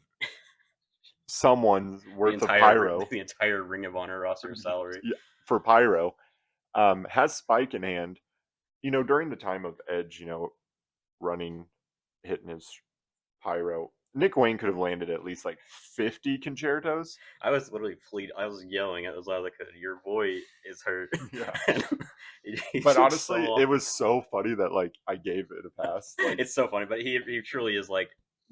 someone's worth of pyro The entire Ring of Honor roster salary. for pyro. Has Spike in hand. During the time of Edge, running, hitting his pyro. Nick Wayne could have landed at least like 50 concertos. I was literally I was yelling as loud as I could. Your boy is hurt. Yeah. He But took so honestly, long. it was so funny that like I gave it a pass. Like, It's so funny, but he truly is like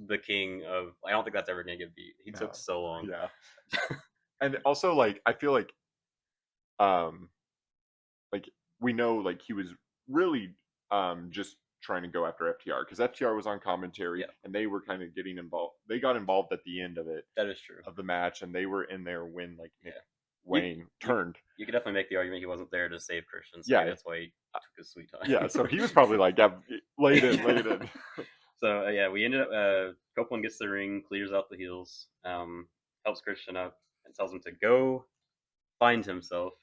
the king of. I don't think that's ever gonna get beat. He took so long. yeah. And also like I feel um like we know like he was really just trying to go after FTR because FTR was on commentary Yeah, and they were kind of getting involved. They got involved at the end of it that is true. of the match and they were in there when like Nick Yeah, you Wayne you turned. you could definitely make the argument he wasn't there to save Christian, so maybe Yeah, that's why he took his sweet time. yeah. So he was probably like, yeah, lay it in. So yeah, we ended up. Copeland gets the ring, clears out the heels, helps Christian up, and tells him to go find himself.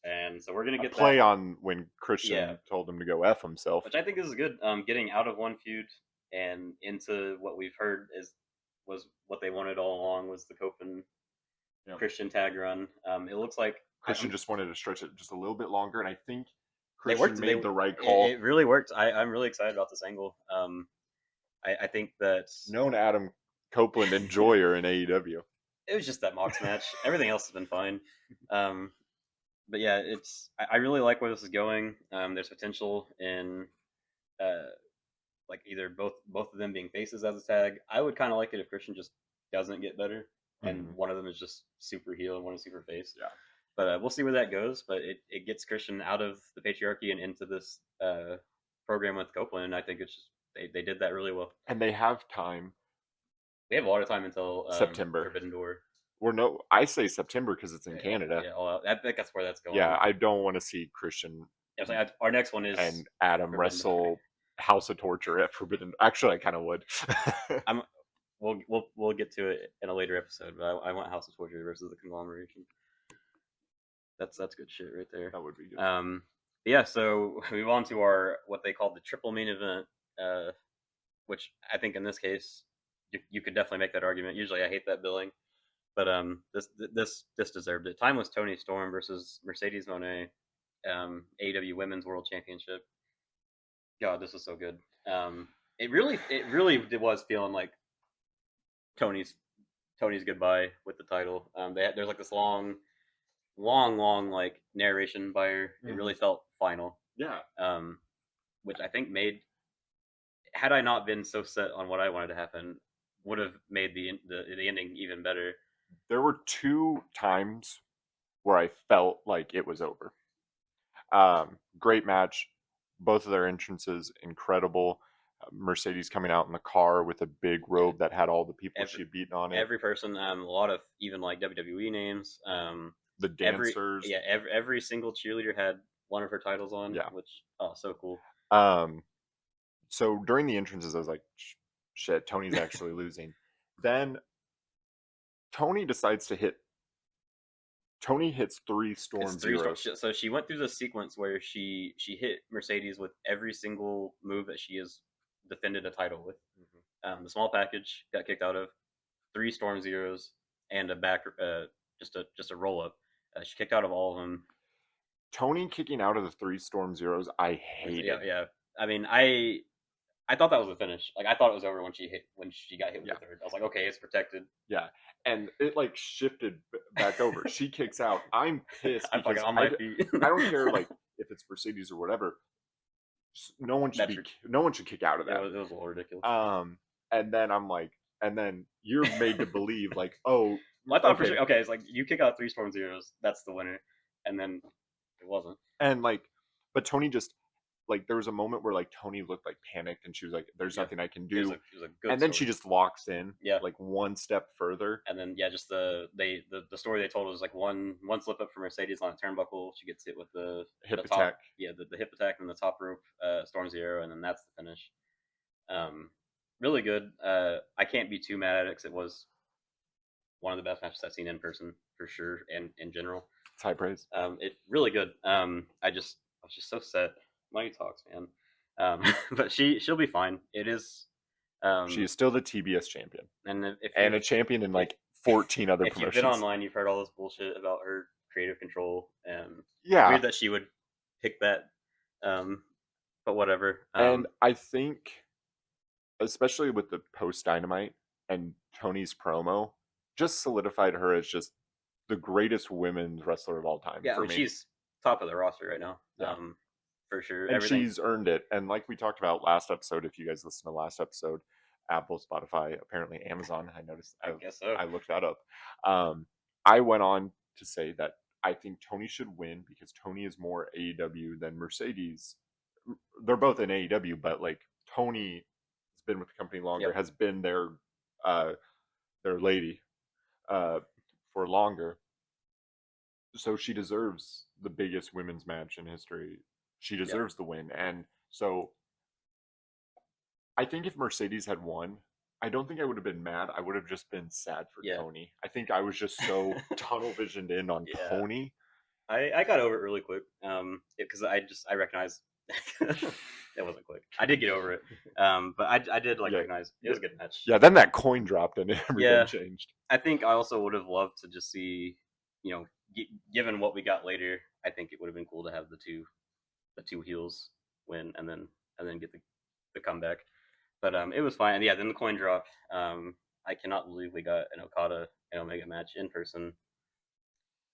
And so we're gonna A get that. play on when Yeah, Christian told him to go F himself. which I think is good. Getting out of one feud and into what we've heard was what they wanted all along was the Copeland Yeah. Christian tag run. It looks like Christian just wanted to stretch it just a little bit longer, and I think they Christian worked. made the right call. It really worked. I'm really excited about this angle. I think that Known Adam Copeland enjoyer in AEW. it was just that Mox match. Everything else has been fine. Um, but yeah, I really like where this is going. There's potential in uh, like either both of them being faces as a tag. I would kind of like it if Christian just doesn't get better and one of them is just super heel and one is super face. Yeah. But we'll see where that goes. But it gets Christian out of the patriarchy and into this program with Copeland. And I think it's just they did that really well. And they have time. We have a lot of time until September. Forbidden Door. Or no, I say September because it's in Yeah, Canada. Yeah, I think that's where that's going. Yeah, I don't want to see Christian like our next one is and Adam Forbidden wrestle Door. House of Torture at Forbidden. Actually, I kind of would. We'll get to it in a later episode, but I want House of Torture versus the Conglomeration. That's good shit right there. That would be good. Yeah, so we move on to our what they call the triple main event, which I think in this case you could definitely make that argument. Usually I hate that billing, but this deserved it. Time was Tony Storm versus Mercedes Moné, AEW Women's World Championship. God, this was so good. It really was feeling like Tony's goodbye with the title. There's like this long like narration by her. It really felt final. Yeah. Which I think made had I not been so set on what I wanted to happen, would have made the ending even better. There were 2 times where I felt like it was over. Great match. Both of their entrances incredible. Mercedes coming out in the car with a big robe that had all the people she had beaten on it. Every person, a lot of even like WWE names. The dancers. Every single cheerleader had one of her titles on. Yeah. Which so cool. So during the entrances, I was like, shit, Tony's actually losing. Then Tony decides to hit. Tony hits 3 Storm Zeros. So she went through the sequence where she hit Mercedes with every single move that she has defended a title with. Mm-hmm. The small package got kicked out of, 3 Storm Zeros, and a back just a roll up. She kicked out of all of them. Tony kicking out of the 3 Storm Zeros, I hated. Yeah. I mean, I thought that was the finish. Like I thought it was over when she got hit with the third. I was like, okay, it's protected. Yeah, and it like shifted back over. She kicks out. I'm pissed I'm because on my feet. I don't care like if it's Mercedes or whatever. No one should kick out of that. It was a little ridiculous. And then I'm like, and then you're made to believe like, oh, Well, I thought for okay, sure. Okay, it's like you kick out 3 Storm Zeros, that's the winner, and then it wasn't. and like, but Tony just like there was a moment where like Tony looked like panicked, and she was like, "There's Yeah, nothing I can it do," was a good and then she story. just locks in Yeah, like one step further. and then yeah, just the story they told was like one slip up for Mercedes on a turnbuckle. She gets hit with the Hip top, attack. yeah, the hip attack and the top rope, Storm Zero, and then that's the finish. Um, really good. I can't be too mad at it because it was one of the best matches I've seen in person for sure, and in general. It's high praise. It really good. I was just so set. Money talks, man. But she'll be fine. It is. She Um, is still the TBS champion and and a champion in if like 14 other if you've been promotions. online, you've heard all this bullshit about her creative control. Yeah, Weird that she would pick that. Um, but whatever. and I think especially with the post Dynamite and Tony's promo, just solidified her as just the greatest women's wrestler of all time Yeah, I for mean me. she's top of the roster right now. Yeah. For sure. And Everything. she's earned it. And like we talked about last episode, if you guys listen to last episode, Apple, Spotify, apparently Amazon, I noticed, I guess so. I looked that up. Um, I went on to say that I think Tony should win because Tony is more AEW than Mercedes. They're both in AEW, but like Tony has been with the company longer, Yep. has been their lady uh, for longer. So she deserves the biggest women's match in history. She Yep. deserves the win. And so I think if Mercedes had won, I don't think I would have been mad. I would have just been sad for Yeah. Tony. I think I was just so tunnel visioned in on Yeah. Tony. I got over it really quick. Because I recognized it wasn't quick. I did get over it. But I did like Yeah, recognize it was a good match. yeah. Then that coin dropped and everything Yeah. changed. I think I also would have loved to just see, given what we got later, I think it would have been cool to have the two heels win and then get the comeback. But it was fine. And yeah, then the coin drop. I cannot believe we got an Okada and Omega match in person.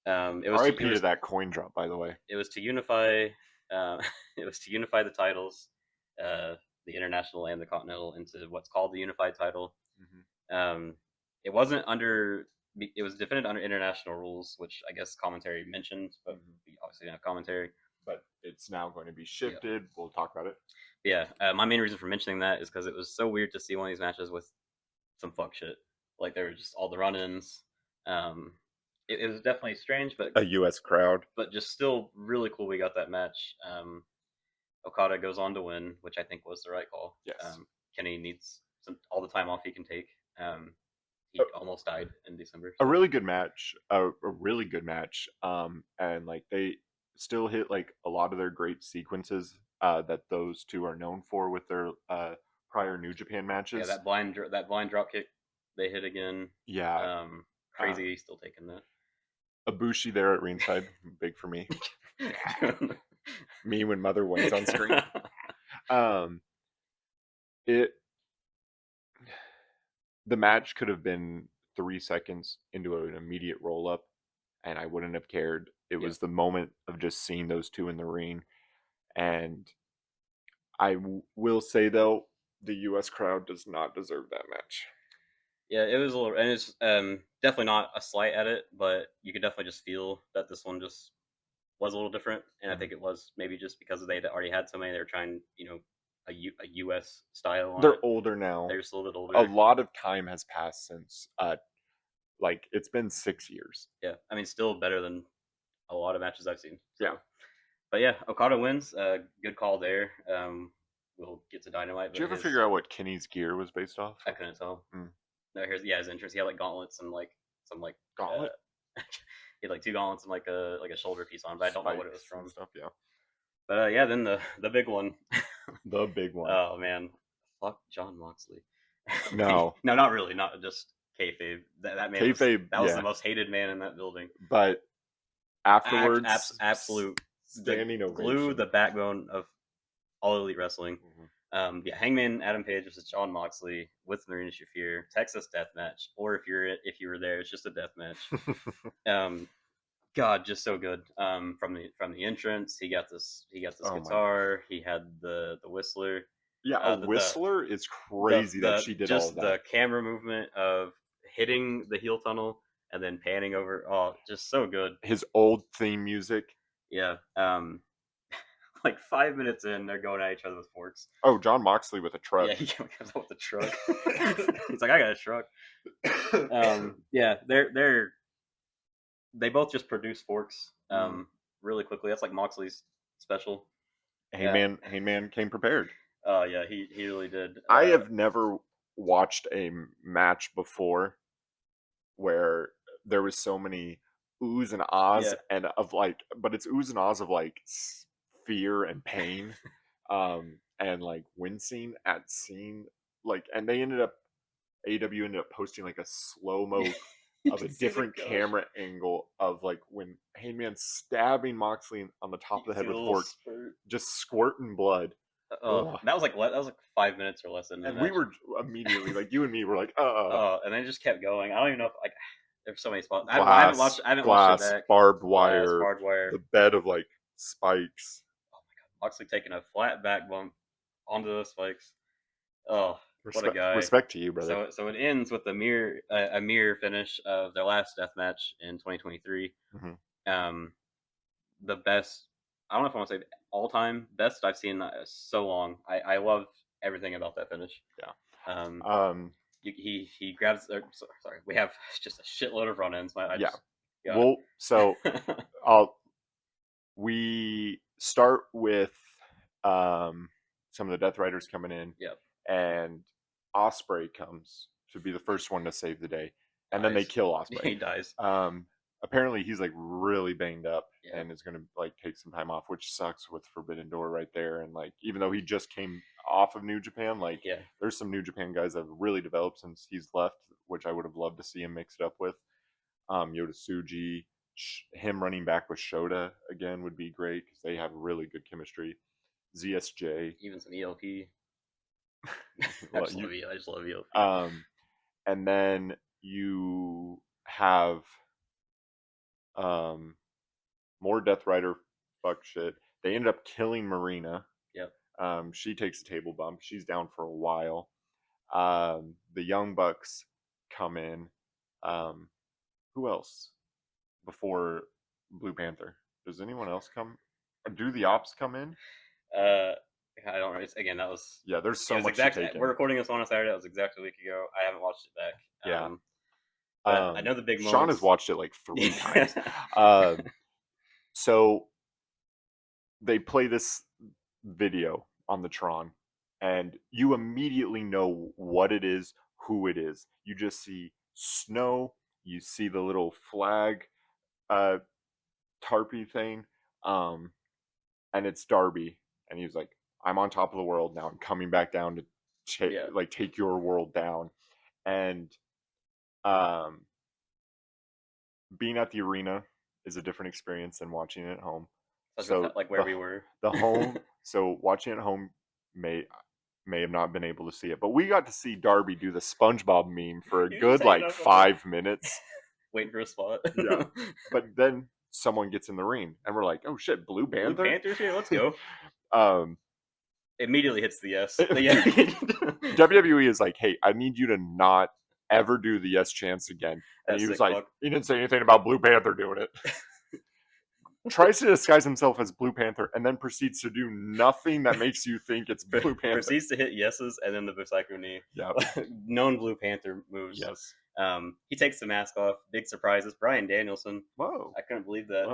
R.I.P. to that coin drop, by the way. It was to unify. It was to unify the titles, the international and the continental, into what's called the unified title. Um, it wasn't under. It was defended under international rules, which I guess commentary mentioned, but we obviously didn't have commentary. But it's now going to be shifted. Yeah. We'll talk about it. Yeah, my main reason for mentioning that is because it was so weird to see one of these matches with some fuck shit. Like there were just all the run-ins. It was definitely strange, but a U.S. crowd. But just still really cool. We got that match. Okada goes on to win, which I think was the right call. Yes. Kenny needs all the time off he can take. He almost died in December. So. A really good match. A really good match. And like they still hit like a lot of their great sequences that those two are known for with their prior New Japan matches. Yeah, that blind drop kick they hit again. Yeah. Crazy still taking that. Ibushi there at ringside, big for me. Me when Mother wins on screen. The match could have been 3 seconds into an immediate roll up, and I wouldn't have cared. It was the moment of just seeing those two in the ring, and I will say though, the U.S. crowd does not deserve that match. Yeah, it was a little, and it's definitely not a slight at it, but you could definitely just feel that this one just was a little different, and I think it was maybe just because they already had so many. They were trying, a U.S. style. They're older now. They're just a little bit older. A lot of time has passed since, like it's been 6 years. Yeah, I mean, still better than a lot of matches I've seen. So. Yeah, but yeah, Okada wins. Good call there. We'll get to Dynamite. Did you ever figure out what Kenny's gear was based off? I couldn't tell. No, his entrance. He had like gauntlets and like some like gauntlet. He had like 2 gauntlets and like a shoulder piece on, but I don't know what it was from. Stuff, yeah. But yeah, then the big one. The big one. Oh man, fuck Jon Moxley. No, no, not really. Not just kayfabe. That man. Kayfabe. That was the most hated man in that building. But afterwards, absolute standing ovation. Glue, the backbone of all elite wrestling. Yeah, Hangman Adam Page versus Jon Moxley with Marina Shafir, Texas death match, or if you were there, it's just a death match. God, just so good. From the entrance, he got this guitar. He had the whistler. Yeah, a The Whistler is crazy that she did all of just that. the camera movement of hitting the heel tunnel and then panning over. Oh, just so good. His old theme music. Yeah. Like 5 minutes in, they're going at each other with forks. Oh, John Moxley with a truck. Yeah, he comes up with a truck. He's like, I got a truck. Yeah, they both just produce forks. Really quickly. That's like Moxley's special. Heyman came prepared. Oh yeah, he really did. I have never watched a match before where there was so many oohs and ahs Yeah. and of like, but it's oohs and ahs of like fear and pain, and like wincing at seeing like, and they ended up AW ended up posting like a slow mo You of a can see the different gush. camera angle of like when Heyman's stabbing Moxley on the You top can of the see head the with a little fork, spurt. just squirting blood. Ugh. That was like 5 minutes or less in the And we match. were immediately like, you and me were like, And then it just kept going. I don't even know if like there's so many spots. glass, I haven't watched it glass, back. barbed Glass, wire, barbed wire. the bed of like spikes. Moxley taking a flat back bump onto those spikes. Oh, what a guy! Respect to you, brother. So it ends with a mirror finish of their last death match in 2023. Mm-hmm. The best. I don't know if I want to say all time best I've seen so long. I love everything about that finish. Yeah. He grabs. Sorry, we have just a shitload of run ins. Yeah. Well, so I'll we start with some of the Death Riders coming in. Yep. And Osprey comes to be the first one to save the day, and then they kill Osprey. He dies. Apparently he's like really banged up, Yeah. and is gonna like take some time off, which sucks with Forbidden Door right there. And like, even though he just came off of New Japan, like Yeah. there's some New Japan guys that have really developed since he's left, which I would have loved to see him mixed up with. Yoda Tsuji, him running back with Shota again would be great because they have really good chemistry. ZSJ, Even some ELP. well, I just love ELP. And then you have more Death Rider fuck shit. They ended up killing Marina. Yep. She takes a table bump. She's down for a while. The Young Bucks come in. Who else before Blue Panther? Does anyone else come? Or do the Ops come in? I don't know. Again, that was there's so much to take in. We're recording this on a Saturday. That was exactly a week ago. I haven't watched it back. Yeah. But I know the big moments. Sean has watched it like 3 times. So they play this video on the Tron, and you immediately know what it is, who it is. You just see snow, you see the little flag tarpy thing, and it's Darby, and he's like, I'm on top of the world now, I'm coming back down to take your world down. And being at the arena is a different experience than watching it at home. So like where we were, the home. So watching it at home may have not been able to see it, but we got to see Darby do the SpongeBob meme for a good like 5 minutes, waiting for a spot. Yeah, but then someone gets in the ring, and we're like, "Oh shit, Blue Panther! Blue Panther's here. Let's go." Immediately hits the yes. WWE is like, "Hey, I need you to not ever do the yes chance again." And he was like, he didn't say anything about Blue Panther doing it. Tries to disguise himself as Blue Panther and then proceeds to do nothing that makes you think it's Blue Panther. Proceeds to hit yeses and then the Busaiku knee. Yeah. Known Blue Panther moves. Yes. He takes the mask off. Big surprises. Bryan Danielson. Whoa. I couldn't believe that.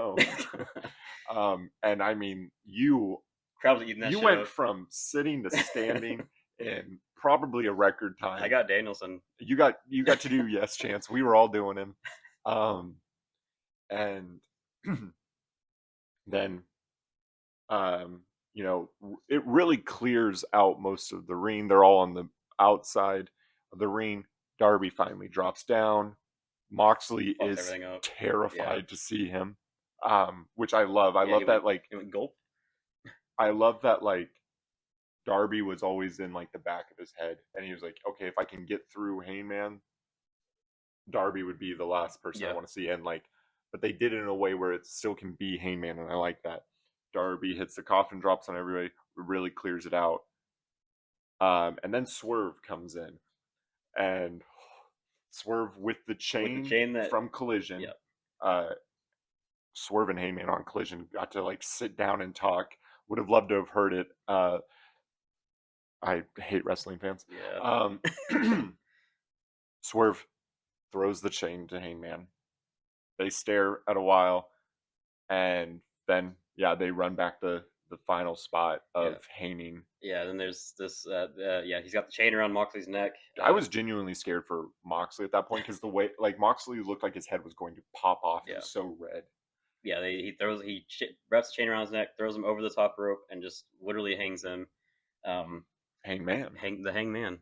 Whoa. And I mean, you went from sitting to standing in probably a record time. I got Danielson. You got to do yes chance. We were all doing him. And then it really clears out most of the ring. They're all on the outside of the ring. Darby finally drops down. Moxley is terrified to see him, which I love. I love that gulp. I love that like Darby was always in like the back of his head, and he was like, okay, if I can get through Heyman, Darby would be the last person I want to see. And like, but they did it in a way where it still can be Heyman, and I like that. Darby hits the coffin drops on everybody, really clears it out. And then Swerve comes in, and Swerve with the with the chain chain that, from Collision. yeah, Uh, Swerve and Heyman on Collision got to like sit down and talk. Would have loved to have heard it. I hate wrestling fans. yeah, Um, Swerve throws the chain to Heyman. They stare at a while, and then yeah, they run back the final spot yeah, of Heyman. yeah. Then there's this, yeah, he's got the chain around Moxley's neck. I was genuinely scared for Moxley at that point because the way like Moxley looked like his head was going to pop off. It Yeah, was so red. yeah. Wraps the chain around his neck, throws him over the top rope, and just literally hangs him. Um, Hangman. hangman.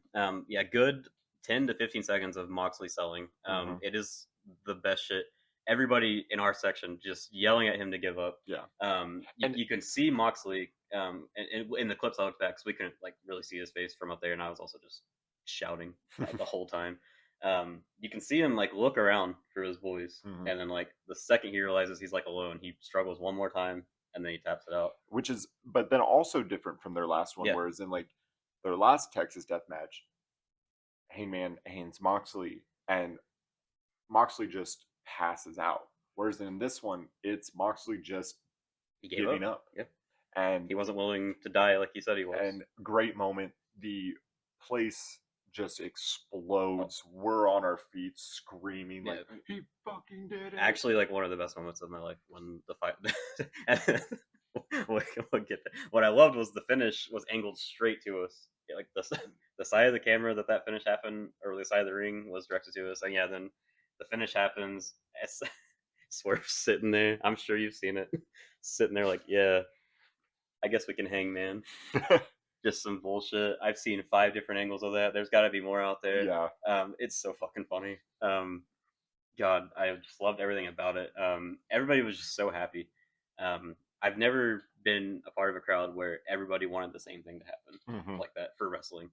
Yeah, good 10 to 15 seconds of Moxley selling. Mm-hmm. It is the best shit. Everybody in our section just yelling at him to give up. Yeah, You, and you can see Moxley. In the clips I looked back, because we couldn't like really see his face from up there, and I was also just shouting the whole time. You can see him like look around for his boys, mm-hmm. and then like the second he realizes he's like alone, he struggles one more time, and then he taps it out. Which is, but then also different from their last one. Yeah, Whereas in like their last Texas Death Match, Heyman hands Moxley, and Moxley just passes out. Whereas in this one, it's Moxley just he gave giving up. up. Yeah, And he wasn't willing to die like he said he was. great moment. The place just Oh, explodes. We're on our feet screaming yeah. like he fucking did it. Actually, like one of the best moments of my life when the fight. we'll get there. What I loved was the finish was angled straight to us. Yeah, like the side of the camera that finish happened, or the side of the ring was directed to us. And yeah, then the finish happens. Swerve sitting there. I'm sure you've seen it. Sitting there like, yeah, I guess we can hang, man. Just some bullshit. I've seen 5 different angles of that. There's got to be more out there. Yeah. It's so fucking funny. God, I just loved everything about it. Everybody was just so happy. I've never been a part of a crowd where everybody wanted the same thing to happen Mm-hmm. like that for wrestling.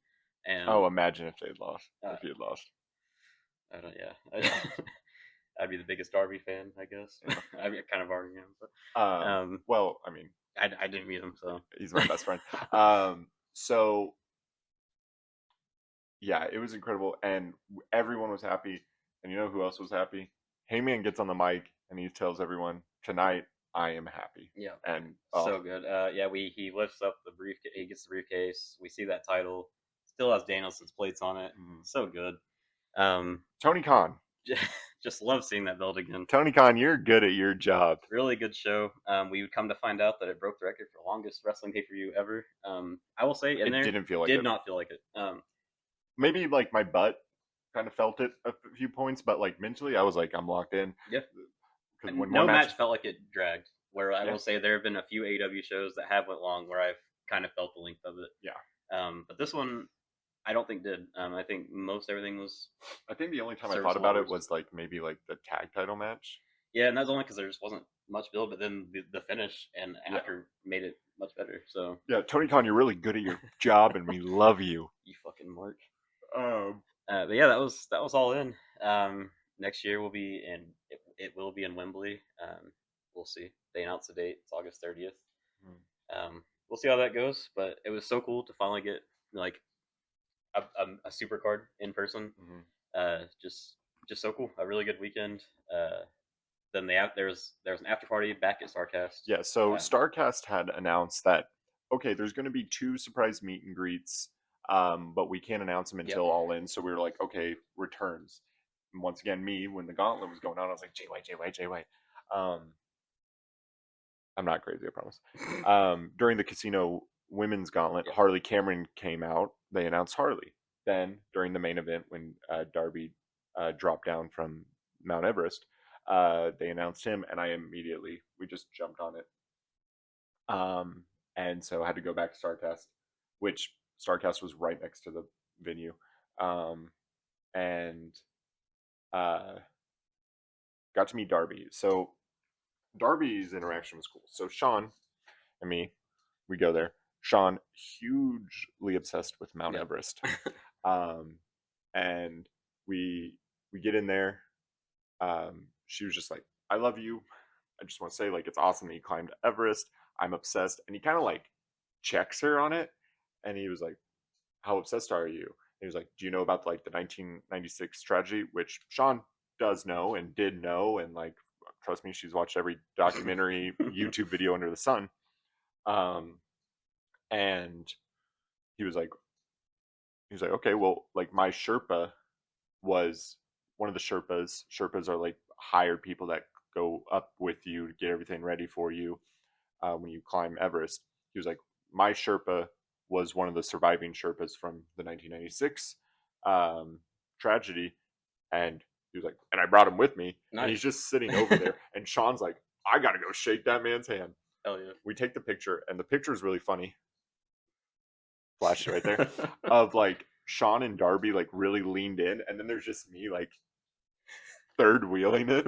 And Oh, imagine if they'd lost. uh, If he had lost. I don't, yeah, I'd be the biggest Darby fan, I guess. Yeah. I kind of already am, but Well, I mean, I didn't meet him, so he's my best friend. So yeah, it was incredible, and everyone was happy. And you know who else was happy? Heyman gets on the mic and he tells everyone, "Tonight I am happy." yeah, And so good. Yeah, he lifts up the briefcase. He gets the briefcase. We see that title still has Danielson's plates on it. So good. Tony Khan. Just love seeing that belt again. Tony Khan, you're good at your job. Really good show. We would come to find out that it broke the record for longest wrestling pay per view ever. I will say, It didn't feel like did it. not feel like it. Maybe like my butt kind of felt it a few points, but like mentally, I was like, I'm locked in. Yeah. Because when No one match felt like it dragged. Where I Yeah. will say there have been a few AEW shows that have went long where I've kind of felt the length of it. Yeah. But this one, I don't think did. I think most everything was. I think the only time I thought serviceable about it hours. was like maybe like the tag title match. Yeah, and that's only because there just wasn't much build, but then the finish and Yeah. after made it much better. So Yeah, Tony Khan, you're really good at your job, and we love you. you fucking mark. Um, But yeah, that was all in. Next year will be in it will be in Wembley. We'll see. They announced the date. It's August 30th. We'll see how that goes. But it was so cool to finally get like a super card in person. Just so cool. A really good weekend. Then there's an after party back at Starcast. Yeah, so Starcast had announced that okay, there's going to be 2 surprise meet and greets, but we can't announce them until All In. So we were like, okay, returns. And once again, me when the gauntlet was going on, I was like, JY. I'm not crazy, I promise. During the casino women's gauntlet, Harley Cameron came out. They announced Harley. Then during the main event, when Darby dropped down from Mount Everest, they announced him, and we just jumped on it. And so I had to go back to Starcast, which Starcast was right next to the venue. And got to meet Darby. So Darby's interaction was cool. So Sean and me, we go there. Sean, hugely obsessed with Mount Everest. And we get in there. She was just like, I love you. I just want to say, like, it's awesome that you climbed Everest. I'm obsessed. And he kind of like checks her on it. And he was like, how obsessed are you? And he was like, do you know about like the 1996 tragedy? Which Sean does know and did know, and like, trust me, she's watched every documentary, YouTube video under the sun. Um, and he was like, okay, well, like my Sherpa was one of the Sherpas. Sherpas are like hired people that go up with you to get everything ready for you when you climb Everest. He was like, my Sherpa was one of the surviving Sherpas from the 1996 um, tragedy, and he was like, and I brought him with me, and he's Nice. just sitting over there, and Sean's like, I gotta go shake that man's hand. Hell yeah. We take the picture, and the picture is really funny. Flash right there of like Sean and Darby like really leaned in, and then there's just me like third wheeling it.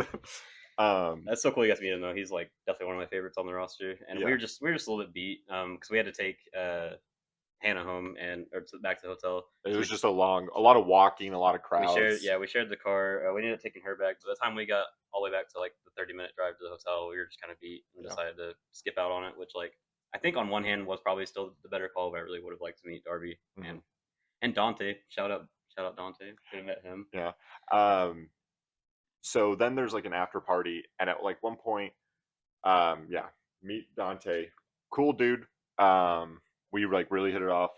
That's so cool. You got to meet him though. He's like definitely one of my favorites on the roster. And Yeah, we were just a little bit beat because we had to take Hannah home and back to the hotel. it So was just a lot of walking, a lot of we shared crowds. we shared the car. We ended up taking her back. By the time we got all the way back to like the 30-minute drive to the hotel, we were just kind of beat and Yeah. decided to skip out on it. Which like I think on one hand was probably still the better call, but I really would have liked to meet Darby and Dante. Shout out Dante. Could have met him. Yeah. Um, so then there's like an after party, and at like one point, yeah, meet Dante, cool dude. We like really hit it off,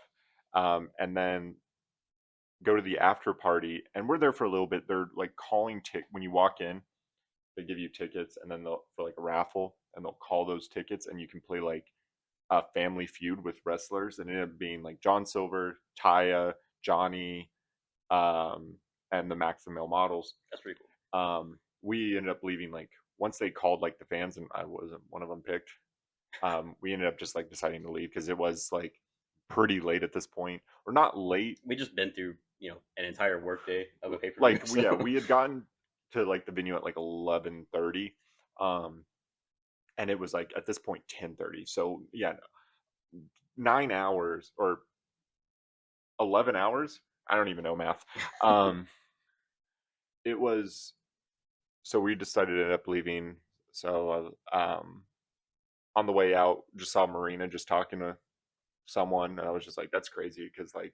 and then go to the after party, and we're there for a little bit. They're like calling when you walk in, they give you tickets, and then they'll for like a raffle, and they'll call those tickets, and you can play like a Family Feud with wrestlers, and it ended up being like John Silver, Taya, Johnny, um, and the Max and Male models. That's pretty cool. We ended up leaving like once they called like the fans, and I wasn't one of them picked. We ended up just like deciding to leave because it was like pretty late at this point, or not late. We just been through an entire workday of a pay per view. Like we, yeah, we had gotten to like the venue at like 11:30, and it was like at this point 10:30. So yeah, 9 hours or 11 hours. I don't even know math. It was so we decided to end up leaving. So on the way out, just saw Marina just talking to someone, and I was just like, "That's crazy," because like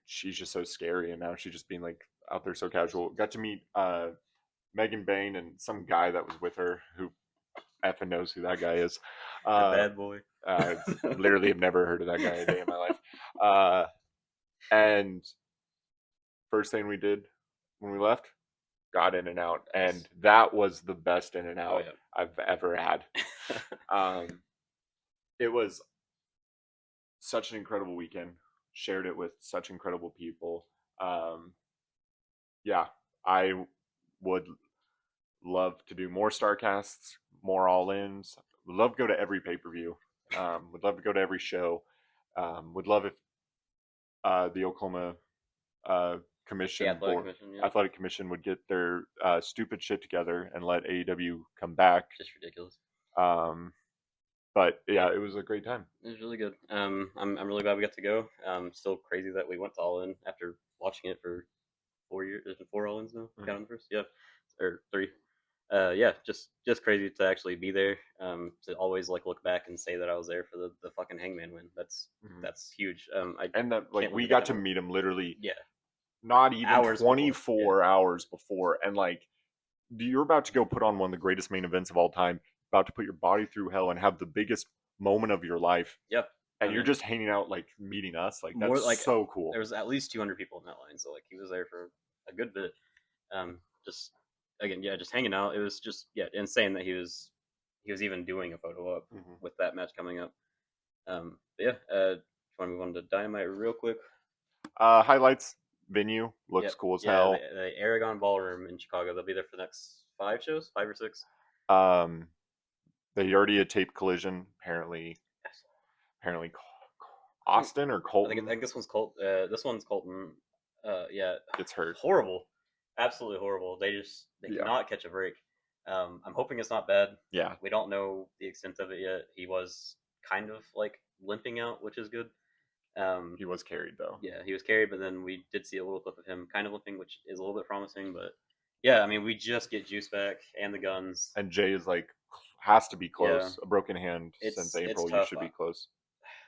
she's just so scary, and now she's just being like out there so casual. Got to meet Megan Bain and some guy that was with her who effing knows who that guy is. The bad boy. Literally have never heard of that guy a day in my life. And first thing we did when we left, got In and Out, and that was the best In and Out I've ever had. It was such an incredible weekend. Shared it with such incredible people. Yeah, I would love to do more Starcasts, more All-Ins. Would love to go to every pay-per-view. Would love to go to every show. Would love if the Oklahoma commission, athletic commission would get their stupid shit together and let AEW come back. Just ridiculous. But yeah, it was a great time. It was really good. I'm really glad we got to go. Still crazy that we went to All In after watching it for 4 years. There's been 4 All Ins now. Counting first, yeah, or 3. Yeah, just crazy to actually be there. To always like look back and say that I was there for the fucking Hangman win. That's huge. And that like we got to meet him literally. Yeah. Not even hours 24 before. Hours before, and like you're about to go put on one of the greatest main events of all time, about to put your body through hell and have the biggest moment of your life. Yep. And you're just hanging out, like meeting us, like that's like, so cool. There was at least 200 people in that line, so like he was there for a good bit. Just again, yeah, just hanging out. It was just insane that he was even doing a photo op with that match coming up. Yeah, want to move on to Dynamite real quick? Highlights. Venue looks cool as hell. The Aragon Ballroom in Chicago. They'll be there for the next 5 shows, 5 or 6. They already had taped Collision. Apparently Austin or Colton. I think this one's Colton. This one's Colton. Yeah, gets hurt. Horrible, absolutely horrible. They cannot catch a break. I'm hoping it's not bad. Yeah, we don't know the extent of it yet. He was kind of like limping out, which is good. He was carried though. Yeah, he was carried, but then we did see a little clip of him kind of limping, which is a little bit promising. But yeah, I mean, we just get Juice back and the guns. And Jay is like has to be close. A broken hand since April. You should be close.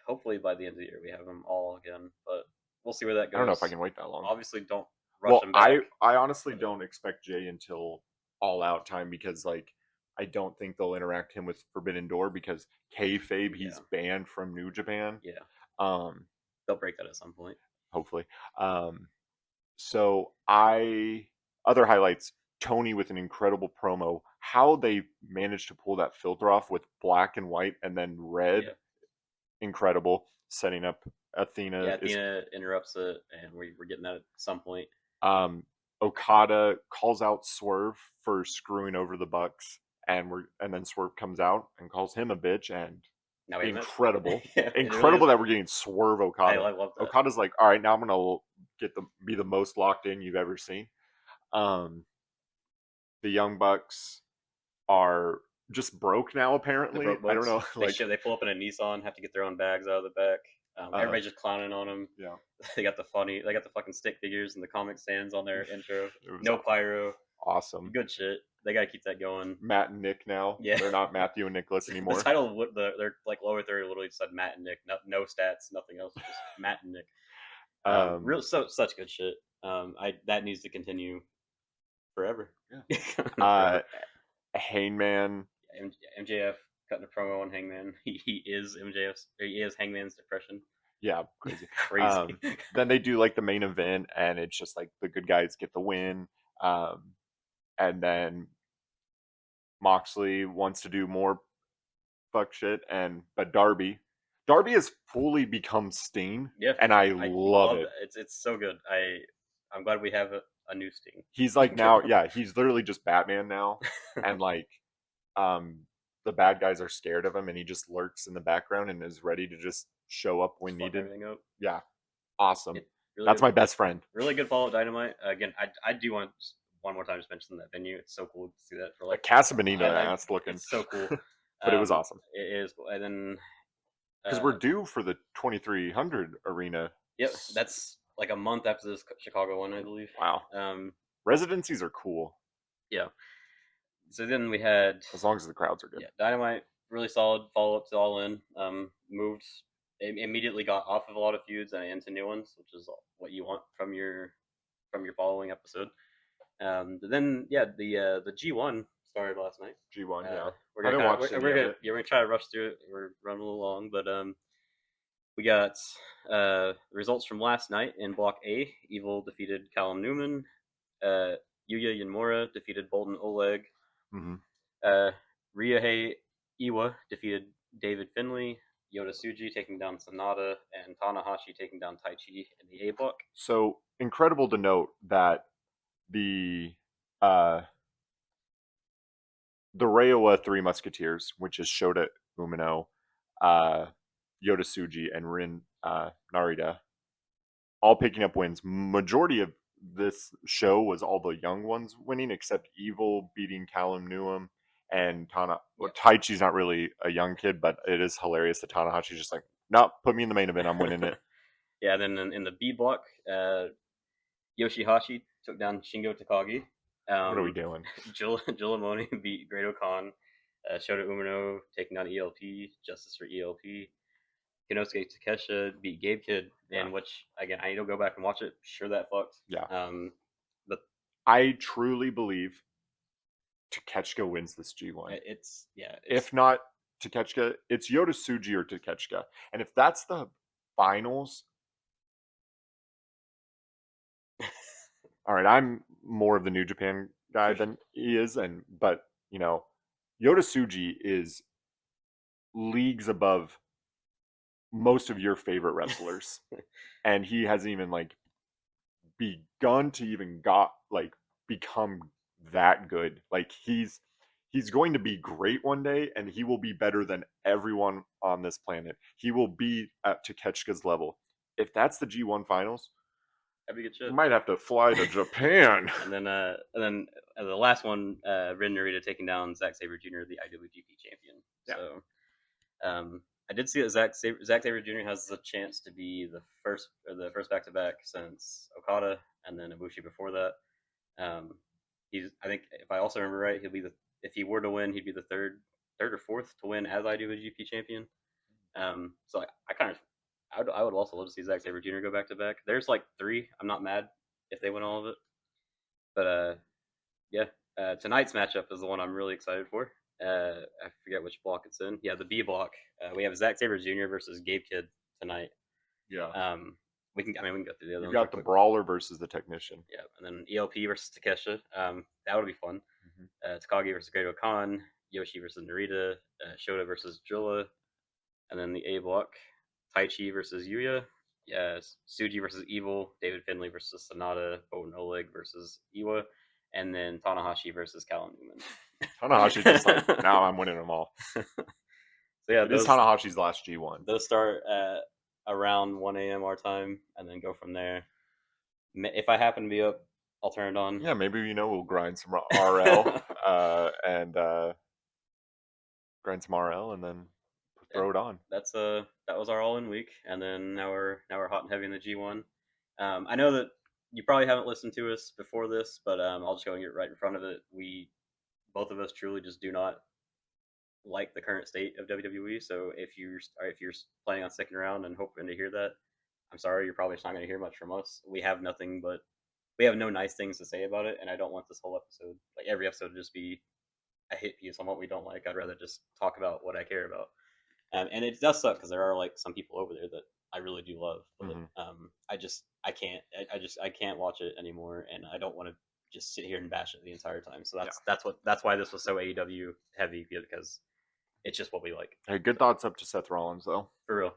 hopefully by the end of the year we have them all again, but we'll see where that I don't know if I goes. can wait that long. Obviously, don't rush Well, them back. I honestly don't expect Jay until All Out time because like I don't think they'll interact him with Forbidden Door because kayfabe he's Yeah. banned from New Japan. Yeah, Um, they'll break that at some point. hopefully. Um, so I other highlights. Tony with an incredible promo. How they managed to pull that filter off with black and white and then red, Yeah, incredible. Setting up yeah. Athena is Athena interrupts it, and we're getting that at some point. Um, Okada calls out Swerve for screwing over the Bucks, and then Swerve comes out and calls him a bitch. And Now we have it. incredible, Yeah, it really incredible is. that we're getting Swerve Okada. I love that. Okada's like, all right, now I'm gonna be the most locked in you've ever seen. Um, the Young Bucks are just broke now. The Apparently, broke I don't bucks. know. Like, They pull up in a Nissan, have to get their own bags out of the back. Everybody's just clowning on them. yeah, They got the fucking stick figures and the comic stands on their intro. it was No pyro. awesome. Good shit. They gotta keep that going. Matt and Nick now. Yeah. They're not Matthew and Nicholas The anymore. title, they're like lower third, literally said Matt and Nick. No stats, nothing else, just Matt and Nick. Real such good shit. That needs to continue forever. Yeah. Forever. Hangman. MJF cutting a promo on Hangman. He is MJF's. He is Hangman's depression. Yeah, crazy. Crazy. Then they do like the main event, and it's just like the good guys get the win. And then Moxley wants to do more fuck shit, but Darby has fully become Sting, Yeah, and I love it. that. It's so good. I'm glad we have a new Sting. He's like now, yeah, he's literally just Batman now, and like, um, the bad guys are scared of him, and he just lurks in the background and is ready to just show up when Just fuck needed. everything up. Yeah, awesome. Really That's good. my best friend. Really good follow Dynamite. Again, I do want just one more time to mention that venue. It's so cool to see that for Like like Casa Bonita ass looking, it's so cool. but it was awesome It is, and then because we're due for the 2300 arena. yep, that's like a month after this Chicago one, I believe. Wow, Um, residencies are cool. yeah. So then we had as long as the crowds are good. Yeah, Dynamite, really solid follow up to All In. Moved immediately, got off of a lot of feuds and into new ones, which is what you want from your following episode. But then the G1 started last night. G1, yeah. We're I gonna didn't watch we're any of gonna it. yeah, we're gonna try to rush through it. We're running a little long, but we got results from last night in Block A. Evil defeated Callum Newman. Yuya Yanmura defeated Bolton Oleg. Mm-hmm. Ryohei Iwa defeated David Finlay. Yoda Tsuji taking down Sanada, and Tanahashi taking down Taichi in the A block. So incredible to note that the Reiwa Three Musketeers, which is Shota Umino, Yoda Tsuji, and Rin Narita, all picking up wins. Majority of this show was all the young ones winning, except Evil beating Callum Newham and Tana. Well, Taichi's not really a young kid, but it is hilarious that Tanahashi's just like, no, put me in the main event. I'm winning it. Yeah, then in the B block, Yoshihashi took down Shingo Takagi. What are we doing? Gilamoni beat Great Khan. Shota Umino taking down ELP. Justice for ELP. Kinosuke Takesha beat Gabe Kid, and which again I need to go back and watch it. Sure that fucked. Yeah. But I truly believe Takeshka wins this G1. If not Takeshka, it's Yoda Tsuji or Takeshka. And if that's the finals, all right, I'm more of the New Japan guy than he is, but you know, Yoda Tsuji is leagues above most of your favorite wrestlers, and he hasn't even like begun to even become that good. Like he's going to be great one day, and he will be better than everyone on this planet. He will be at Takeshka's level. If that's the G1 finals, that'd be good shit. You might have to fly to Japan. and then the last one, Ren Narita taking down Zack Sabre Jr., the IWGP champion. Yeah. So, I did see that Zack Sabre Jr. has the chance to be the first back-to-back since Okada, and then Ibushi before that. I think if I also remember right, if he were to win, he'd be the third or fourth to win as IWGP champion. So I I would also love to see Zack Sabre Jr. go back to back. There's like 3. I'm not mad if they win all of it, but yeah. Tonight's matchup is the one I'm really excited for. I forget which block it's in. Yeah, the B block. We have Zack Sabre Jr. versus Gabe Kidd tonight. Yeah. We can go through the other You've ones real got the quick. Brawler versus the Technician. Yeah, and then ELP versus Takesha. That would be fun. Takagi versus Great Khan, Yoshi versus Narita, Shota versus Jilla, and then the A block, Taichi versus Yuya. Yes, Suji versus Evil, David Finlay versus Sonata, Bo Oleg versus Iwa, and then Tanahashi versus Callum Newman. Tanahashi just like, now I'm winning them all. So yeah, It is Tanahashi's last G1. Those start at around 1 a.m. our time, and then go from there. If I happen to be up, I'll turn it on. Yeah, maybe we'll grind some RL and then throw it on. That was our all in week, and then now we're hot and heavy in the G1. I know that you probably haven't listened to us before this, but I'll just go and get right in front of it. We both of us truly just do not like the current state of WWE. So if you're planning on sticking around and hoping to hear that, I'm sorry, you're probably just not going to hear much from us. We have no nice things to say about it, and I don't want this whole episode, like every episode, to just be a hit piece on what we don't like. I'd rather just talk about what I care about. And it does suck because there are like some people over there that I really do love, but I can't watch it anymore, and I don't want to just sit here and bash it the entire time. So that's why this was so AEW heavy, because it's just what we like. Hey, good thoughts up to Seth Rollins though. For real.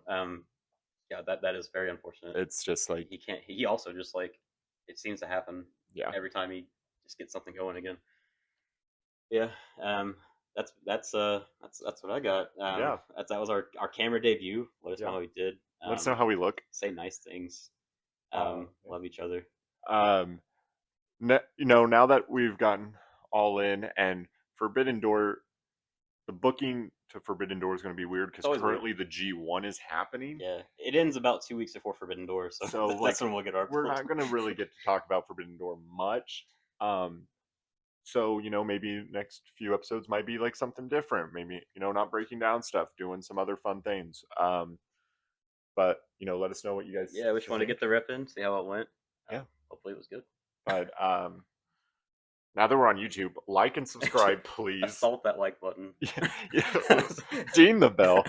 Yeah, that is very unfortunate. It's just like he also just like, it seems to happen. Yeah. Every time he just gets something going again. Yeah. That's what I got. That was our camera debut. Let us know how we did. Let us know how we look. Say nice things. Love each other. Now that we've gotten all in, and Forbidden Door, the booking to Forbidden Door is going to be weird because currently the G1 is happening. Yeah, it ends about 2 weeks before Forbidden Door, so that's when we'll get our. We're not going to really get to talk about Forbidden Door much. So, maybe next few episodes might be like something different. Maybe, not breaking down stuff, doing some other fun things. But, let us know what you guys Yeah, we just want to get the rep in, see how it went. Yeah. Hopefully it was good. But now that we're on YouTube, like and subscribe, please. Assault that like button. Ding the bell.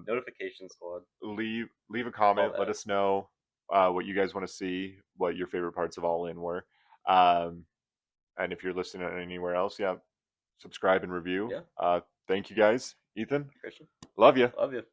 Notification squad. Leave a comment. Let us know what you guys want to see, what your favorite parts of All In were. And if you're listening anywhere else, subscribe and review. Yeah. Thank you guys. Ethan, Christian, love you. Love you.